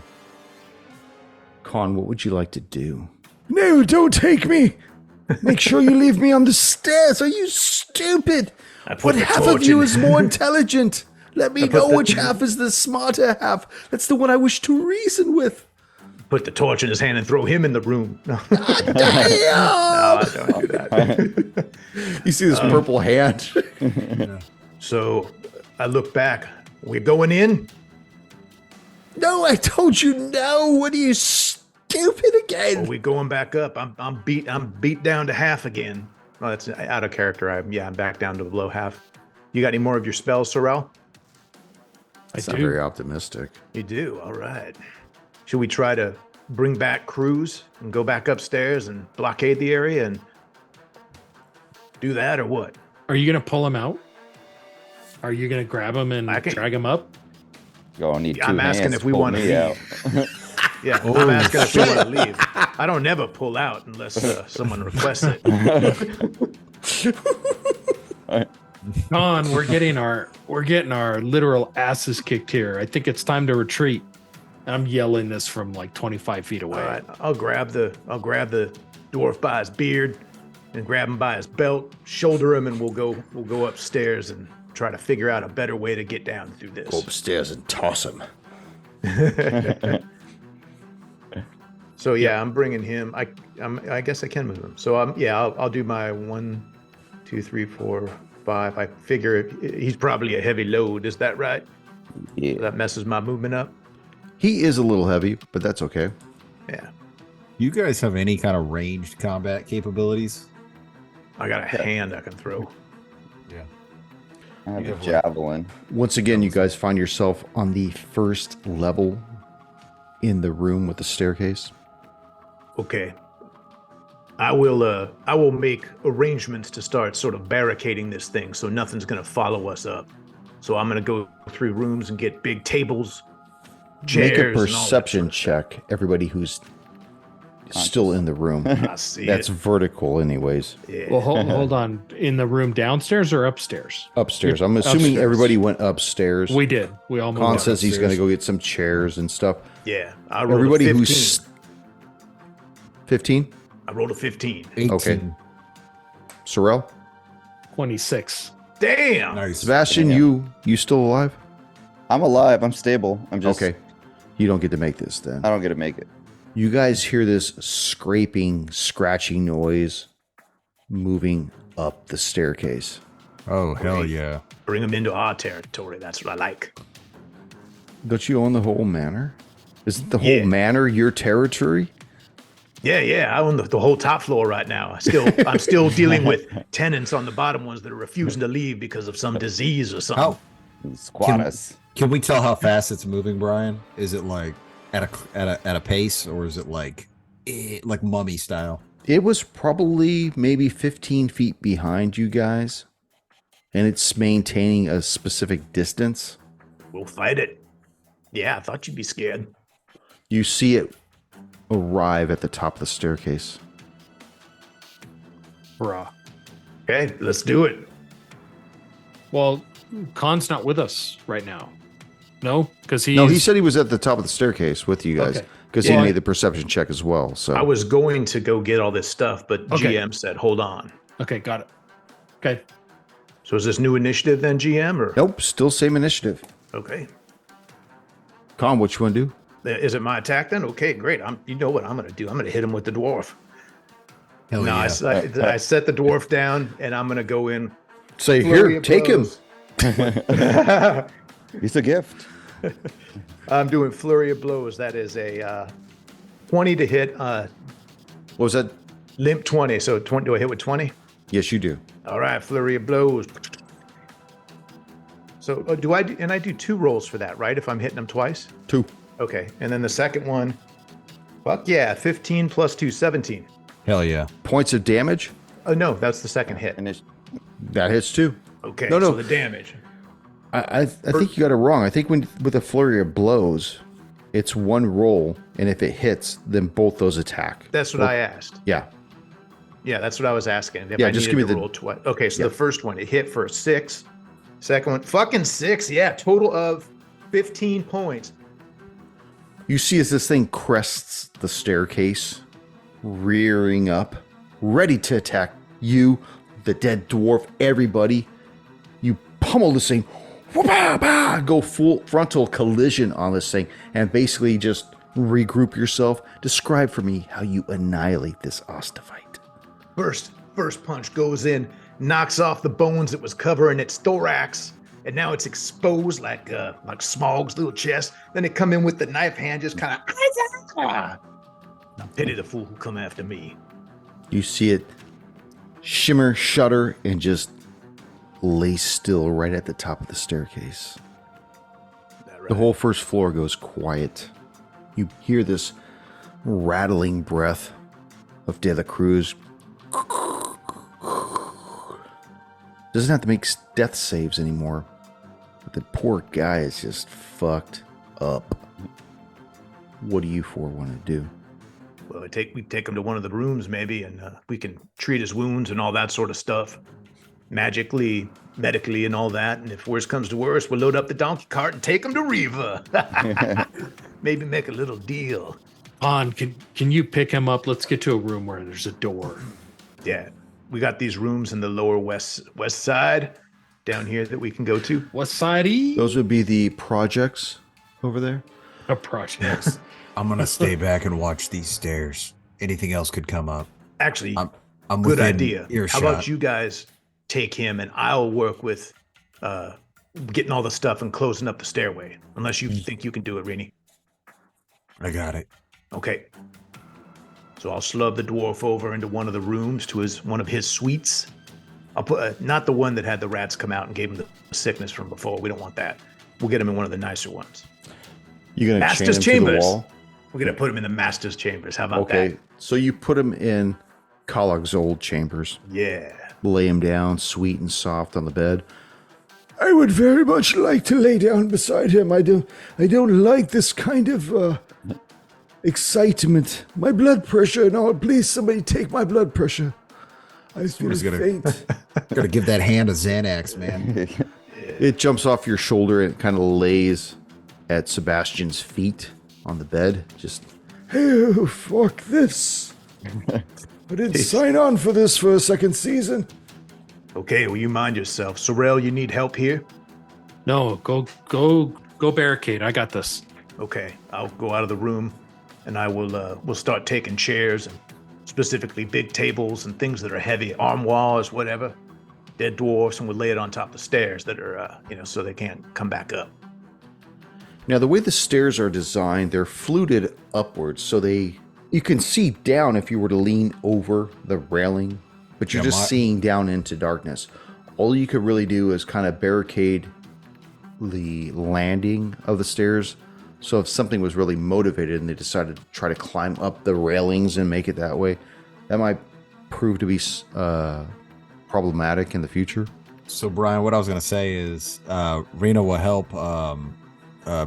Con, what would you like to do? No, don't take me. Make sure you leave me on the stairs. Are you stupid? I put What the half of torch you in- is more intelligent? Let me put know the- which half is the smarter half. That's the one I wish to reason with. Put the torch in his hand and throw him in the room. No, Damn! I don't do that. You see this purple hand? So I look back. We're going in. No, I told you no. What are you stupid Or again? we going back up? I'm beat down to half again. Oh, that's out of character. I'm back down to below half. You got any more of your spells, Sorrel? It's I not do. very optimistic. You do. All right. Should we try to bring back crews and go back upstairs and blockade the area and do that, or what? Are you gonna pull him out? Are you gonna grab him and I can- drag him up? Gonna need 2 I'm asking hands if to we pull wanna me leave. out. Yeah, I'm asking if we want to leave. I don't never pull out unless someone requests it. Con, we're getting our literal asses kicked here. I think it's time to retreat. I'm yelling this from like 25 feet away. All right, I'll grab the dwarf by his beard and grab him by his belt, shoulder him, and we'll go upstairs and try to figure out a better way to get down through this. Go upstairs and toss him. So yeah, I'm bringing him. I guess I can move him. So I'll do my 1, 2, 3, 4, 5. I figure he's probably a heavy load. Is that right? Yeah. That messes my movement up. He is a little heavy, but that's okay. Yeah, You guys have any kind of ranged combat capabilities? I got a hand I can throw. Yeah. I have a javelin. Once again, you guys find yourself on the first level in the room with the staircase. Okay. I will make arrangements to start sort of barricading this thing so nothing's going to follow us up. So I'm going to go through rooms and get big tables, chairs. Make a and all that perception sort of stuff. check, everybody who's still in the room. I see That's it. vertical anyways. Yeah. Well, hold on. In the room downstairs or upstairs? Upstairs. I'm assuming Upstairs. everybody went upstairs. We did. We all moved Con down. says he's going to upstairs. go get some chairs and stuff. Yeah. I rolled Everybody a 15. who's 15? I rolled a 15. 18. Okay. Sorrel? 26. Damn. Nice. Sebastian, you still alive? I'm alive. I'm stable. I'm just. Okay. You don't get to make this then. I don't get to make it. You guys hear this scraping, scratching noise moving up the staircase. Oh, hell yeah. Bring them into our territory. That's what I like. Don't you own the whole manor? Isn't the whole Yeah. manor your territory? Yeah. I own the whole top floor right now. I'm still dealing with tenants on the bottom ones that are refusing to leave because of some disease or something. How Squatus. can we tell how fast it's moving, Brian? Is it like at a pace, or is it like mummy style? It was probably maybe 15 feet behind you guys, and it's maintaining a specific distance. We'll fight it. Yeah, I thought you'd be scared. You see it arrive at the top of the staircase. Bruh. Okay, let's do it. Well, Khan's not with us right now. No? Because he's... No, he said he was at the top of the staircase with you guys Okay. because Yeah. he made the perception check as well. So I was going to go get all this stuff, but Okay. GM said, hold on. Okay, got it. Okay. So is this new initiative then, GM? Or nope, still same initiative. okay. Con, what you want to do? Is it my attack then? Okay, great. You know what I'm going to do? I'm going to hit him with the dwarf. Hell No, yeah. I set the dwarf down, and I'm going to go in. Say, flurry here, of take him. blows. It's a gift. I'm doing flurry of blows. That is a 20 to hit. What was that? Limp 20. So 20. Do I hit with 20? Yes, you do. All right, flurry of blows. So do I? And I do 2 rolls for that, right? If I'm hitting them twice. 2. Okay, and then the second one. Fuck yeah, 15 plus 2, 17. Hell yeah. Points of damage? Oh no, that's the second hit. And it's That hits 2. Okay, No. so the damage. I think you got it wrong. I think with a flurry of blows, it's 1 roll, and if it hits, then both those attack. That's what I asked. Yeah. Yeah, that's what I was asking. If Yeah, I just needed give me to the- roll twice. Okay, so the first one, it hit for 6. Second one, fucking 6. Yeah, total of 15 points. You see as this thing crests the staircase, rearing up, ready to attack you, the dead dwarf, everybody. You pummel this thing, whoop-ah-bah, go full frontal collision on this thing, and basically just regroup yourself. Describe for me how you annihilate this Ostafite. First punch goes in, knocks off the bones it was covering its thorax, and now it's exposed like Smaug's little chest. Then it come in with the knife hand, just kind of. Now pity the fool who come after me. You see it shimmer, shudder, and just lay still right at the top of the staircase. That right? The whole first floor goes quiet. You hear this rattling breath of De La Cruz. Doesn't have to make death saves anymore. But the poor guy is just fucked up. What do you four want to do? Well, we take him to one of the rooms maybe, and we can treat his wounds and all that sort of stuff, magically, medically, and all that. And if worse comes to worse, we'll load up the donkey cart and take him to Riva. Maybe make a little deal. Han, can you pick him up? Let's get to a room where there's a door. Yeah, we got these rooms in the lower west side down here that we can go to. West Side E? Those would be the projects over there. A project. I'm gonna stay back and watch these stairs. Anything else could come up. Actually, I'm good within idea. earshot. How about you guys take him and I'll work with getting all the stuff and closing up the stairway. Unless you think you can do it, Rini. I got it. Okay. So I'll slub the dwarf over into one of the rooms to one of his suites. I'll put not the one that had the rats come out and gave him the sickness from before. We don't want that. We'll get him in one of the nicer ones. You're gonna chain Master's him to the chambers. wall. We're gonna put him in the master's chambers. How about Okay, that? so you put him in Kalog's old chambers. Yeah. Lay him down, sweet and soft on the bed. I would very much like to lay down beside him. I don't like this kind of excitement. My blood pressure and all. Please, somebody take my blood pressure. I feel Somebody's gonna- faint. Gotta give that hand a Xanax, man. It jumps off your shoulder and kind of lays at Sebastian's feet on the bed. Just Oh, fuck this. I didn't sign on for this for a second season. Okay, well, you mind yourself. Sorrel, you need help here? No, go barricade. I got this. Okay, I'll go out of the room and I will we'll start taking chairs and specifically big tables and things that are heavy, armoires, whatever, dead dwarfs, and we'll lay it on top of stairs that are so they can't come back up. now the way the stairs are designed, they're fluted upwards, so you can see down if you were to lean over the railing, but you're Yeah, just seeing down into darkness. All you could really do is kind of barricade the landing of the stairs. So if something was really motivated and they decided to try to climb up the railings and make it that way, that might prove to be problematic in the future. So, Brian, what I was gonna say is, Rena will help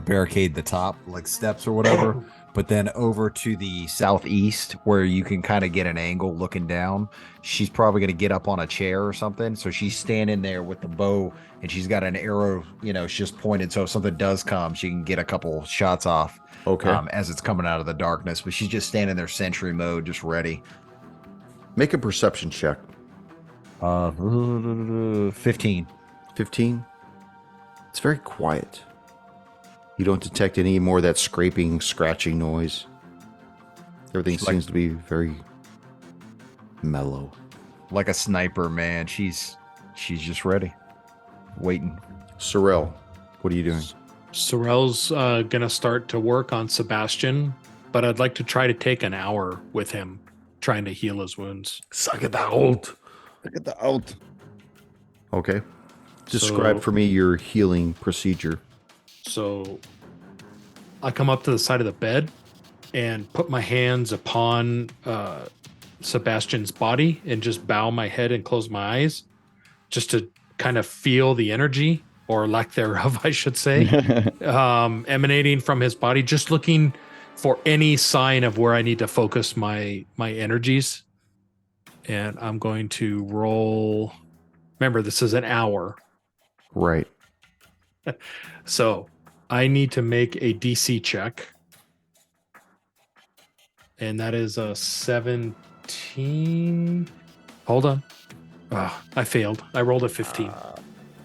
barricade the top, like steps or whatever. But then over to the southeast, where you can kind of get an angle looking down, she's probably gonna get up on a chair or something. So she's standing there with the bow, and she's got an arrow, it's just pointed. So if something does come, she can get a couple shots off. Okay. As it's coming out of the darkness, but she's just standing there, sentry mode, just ready. Make a perception check. 15. 15. It's very quiet. You don't detect any more of that scraping, scratching noise. Everything seems to be very mellow. Like a sniper, man. She's just ready, waiting. Sorrel, what are you doing? Sorrel's gonna start to work on Sebastian, but I'd like to try to take an hour with him, trying to heal his wounds. Suck it out. Look at the out. Okay. Describe for me your healing procedure. So I come up to the side of the bed and put my hands upon Sebastian's body and just bow my head and close my eyes just to kind of feel the energy, or lack thereof, I should say, emanating from his body, just looking for any sign of where I need to focus my energies. And I'm going to roll. Remember, this is an hour. Right. So I need to make a DC check. And that is a 17. Hold on. I failed. I rolled a 15.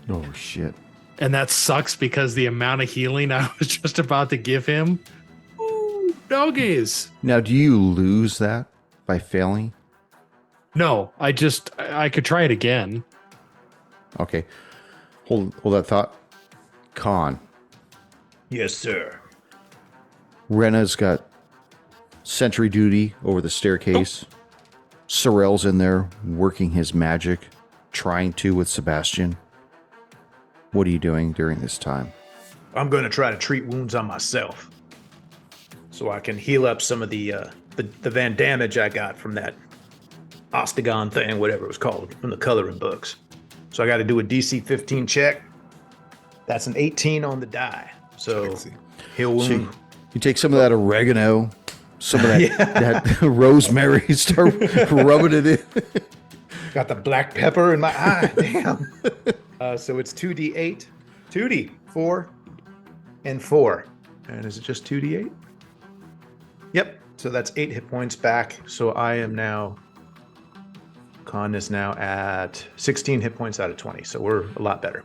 Oh, shit. And that sucks because the amount of healing I was just about to give him. Ooh, doggies. Now, do you lose that by failing? No, I could try it again. Okay. Hold that thought. Khan. Yes, sir. Rena's got sentry duty over the staircase. Sorrel's in there working his magic, trying to with Sebastian. What are you doing during this time? I'm going to try to treat wounds on myself, so I can heal up some of the van damage I got from that Ostagon thing, whatever it was called, from the coloring books. So I got to do a DC 15 check. That's an 18 on the die. So heal wound. You take some of that oregano, some of that, that rosemary, start rubbing it in. Got the black pepper in my eye. Damn. So it's 2d8, 2d, 4, and 4. And is it just 2d8? Yep. So that's 8 hit points back. So I am now, Khan is now at 16 hit points out of 20. So we're a lot better.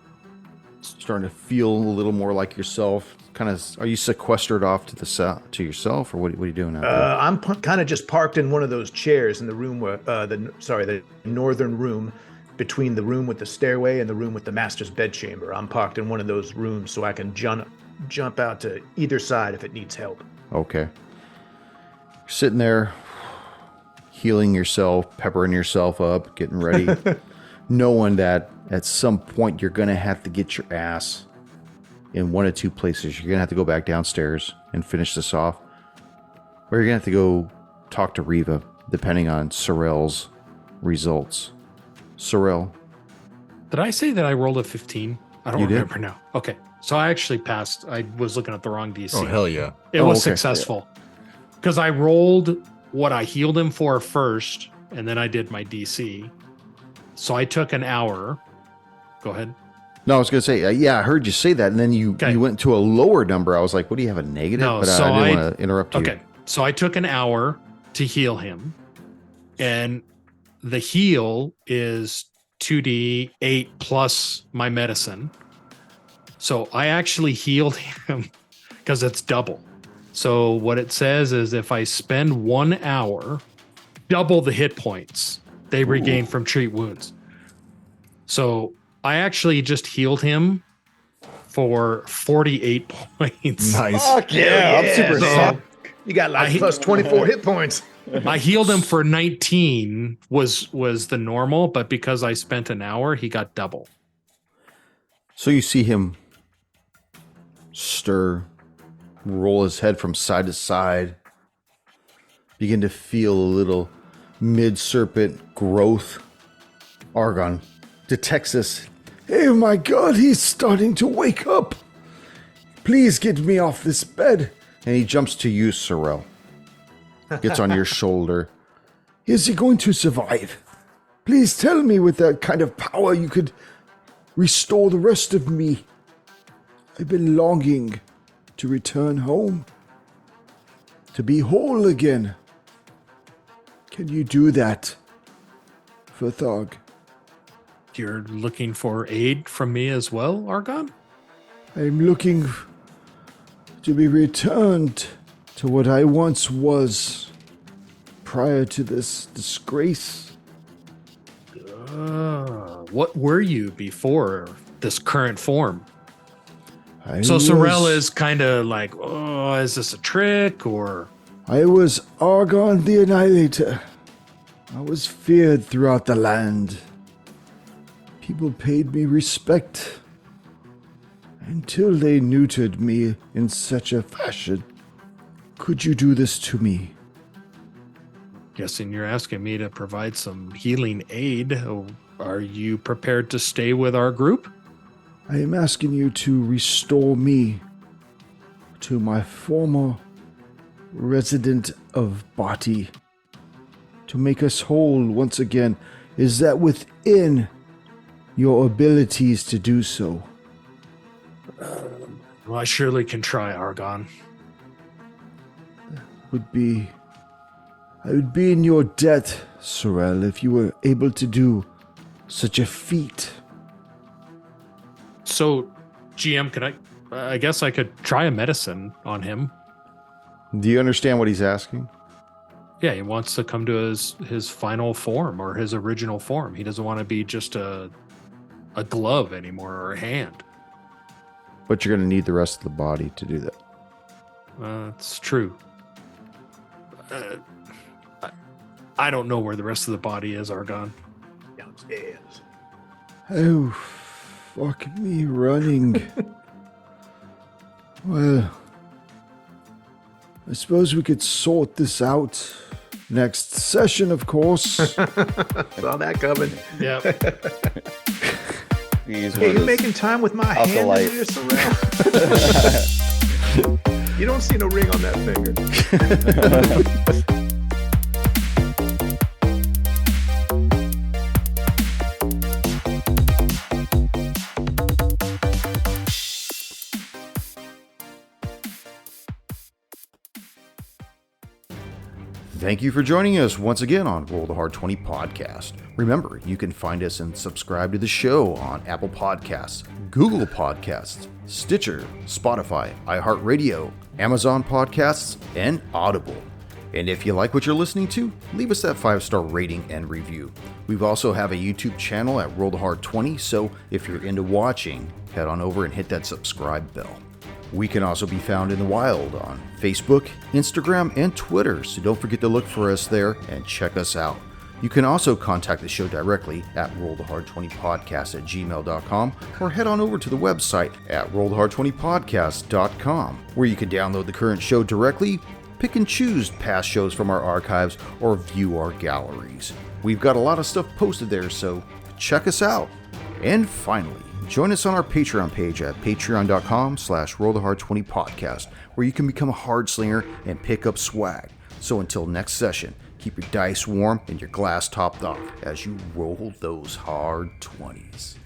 Starting to feel a little more like yourself. Kind of, are you sequestered off to yourself, or what are you doing out there? I'm kind of just parked in one of those chairs in the room where, the northern room, between the room with the stairway and the room with the master's bedchamber. I'm parked in one of those rooms so I can jump out to either side if it needs help. Okay. You're sitting there, healing yourself, peppering yourself up, getting ready, knowing that at some point you're going to have to get your ass in one of two places. You're going to have to go back downstairs and finish this off, or you're going to have to go talk to Riva, depending on Sorrel's results. Sorrel. Did I say that I rolled a 15? I don't remember now. Okay. So I actually passed. I was looking at the wrong DC. Oh, hell yeah. It was successful. Because I rolled what I healed him for first, and then I did my DC. So I took an hour. Go ahead. No, I was going to say, I heard you say that, and then you went to a lower number. I was like, what do you have, a negative? No, but so I didn't want to interrupt you. Okay. So I took an hour to heal him, and the heal is 2d8 plus my medicine. So I actually healed him because it's double. So what it says is if I spend 1 hour, double the hit points they regain from treat wounds. So I actually just healed him for 48 points. Nice. Fuck yeah. I'm super So you got like plus 24 hit points. I healed him for 19 was the normal, but because I spent an hour, he got double. So you see him stir, roll his head from side to side, begin to feel a little mid-serpent growth. Argon detects this. Oh my god, he's starting to wake up. Please get me off this bed. And he jumps to you, Sorrel. Gets on your shoulder. Is he going to survive? Please tell me with that kind of power you could restore the rest of me. I've been longing to return home. To be whole again. Can you do that for Thog? You're looking for aid from me as well, Argon? I'm looking to be returned to what I once was prior to this disgrace. What were you before this current form? So Sorel is kind of like, oh, is this a trick or? I was Argon the Annihilator. I was feared throughout the land. People paid me respect until they neutered me in such a fashion. Could you do this to me? Guessing you're asking me to provide some healing aid. Are you prepared to stay with our group? I am asking you to restore me to my former resident of Bati, to make us whole once again. Is that within your abilities to do so? Well, I surely can try, Argon. I would be in your debt, Sorel, if you were able to do such a feat. So, GM, I guess I could try a medicine on him. Do you understand what he's asking? Yeah, he wants to come to his final form or his original form. He doesn't want to be just a glove anymore or a hand. But you're going to need the rest of the body to do that. It's true. I don't know where the rest of the body is, Argon. Downstairs. Oh, fuck me running. Well, I suppose we could sort this out next session, of course. Saw that coming. Yep. Hey, you're making time with my hand Alkalite. in here, Sorel. You don't see no ring on that finger. Thank you for joining us once again on Roll the Hard 20 podcast. Remember, you can find us and subscribe to the show on Apple Podcasts, Google Podcasts, Stitcher, Spotify, iHeartRadio, Amazon Podcasts, and Audible. And if you like what you're listening to, leave us that 5-star rating and review. We also have a YouTube channel at Roll the Hard 20, so if you're into watching, head on over and hit that subscribe bell. We can also be found in the wild on Facebook, Instagram, and Twitter, so don't forget to look for us there and check us out. You can also contact the show directly at rollthehard20podcast@gmail.com or head on over to the website at rollthehard20podcast.com, where you can download the current show directly, pick and choose past shows from our archives, or view our galleries. We've got a lot of stuff posted there, so check us out. And finally, join us on our Patreon page at patreon.com/rollthehard20podcast, where you can become a hard slinger and pick up swag. So until next session, keep your dice warm and your glass topped off as you roll those hard 20s.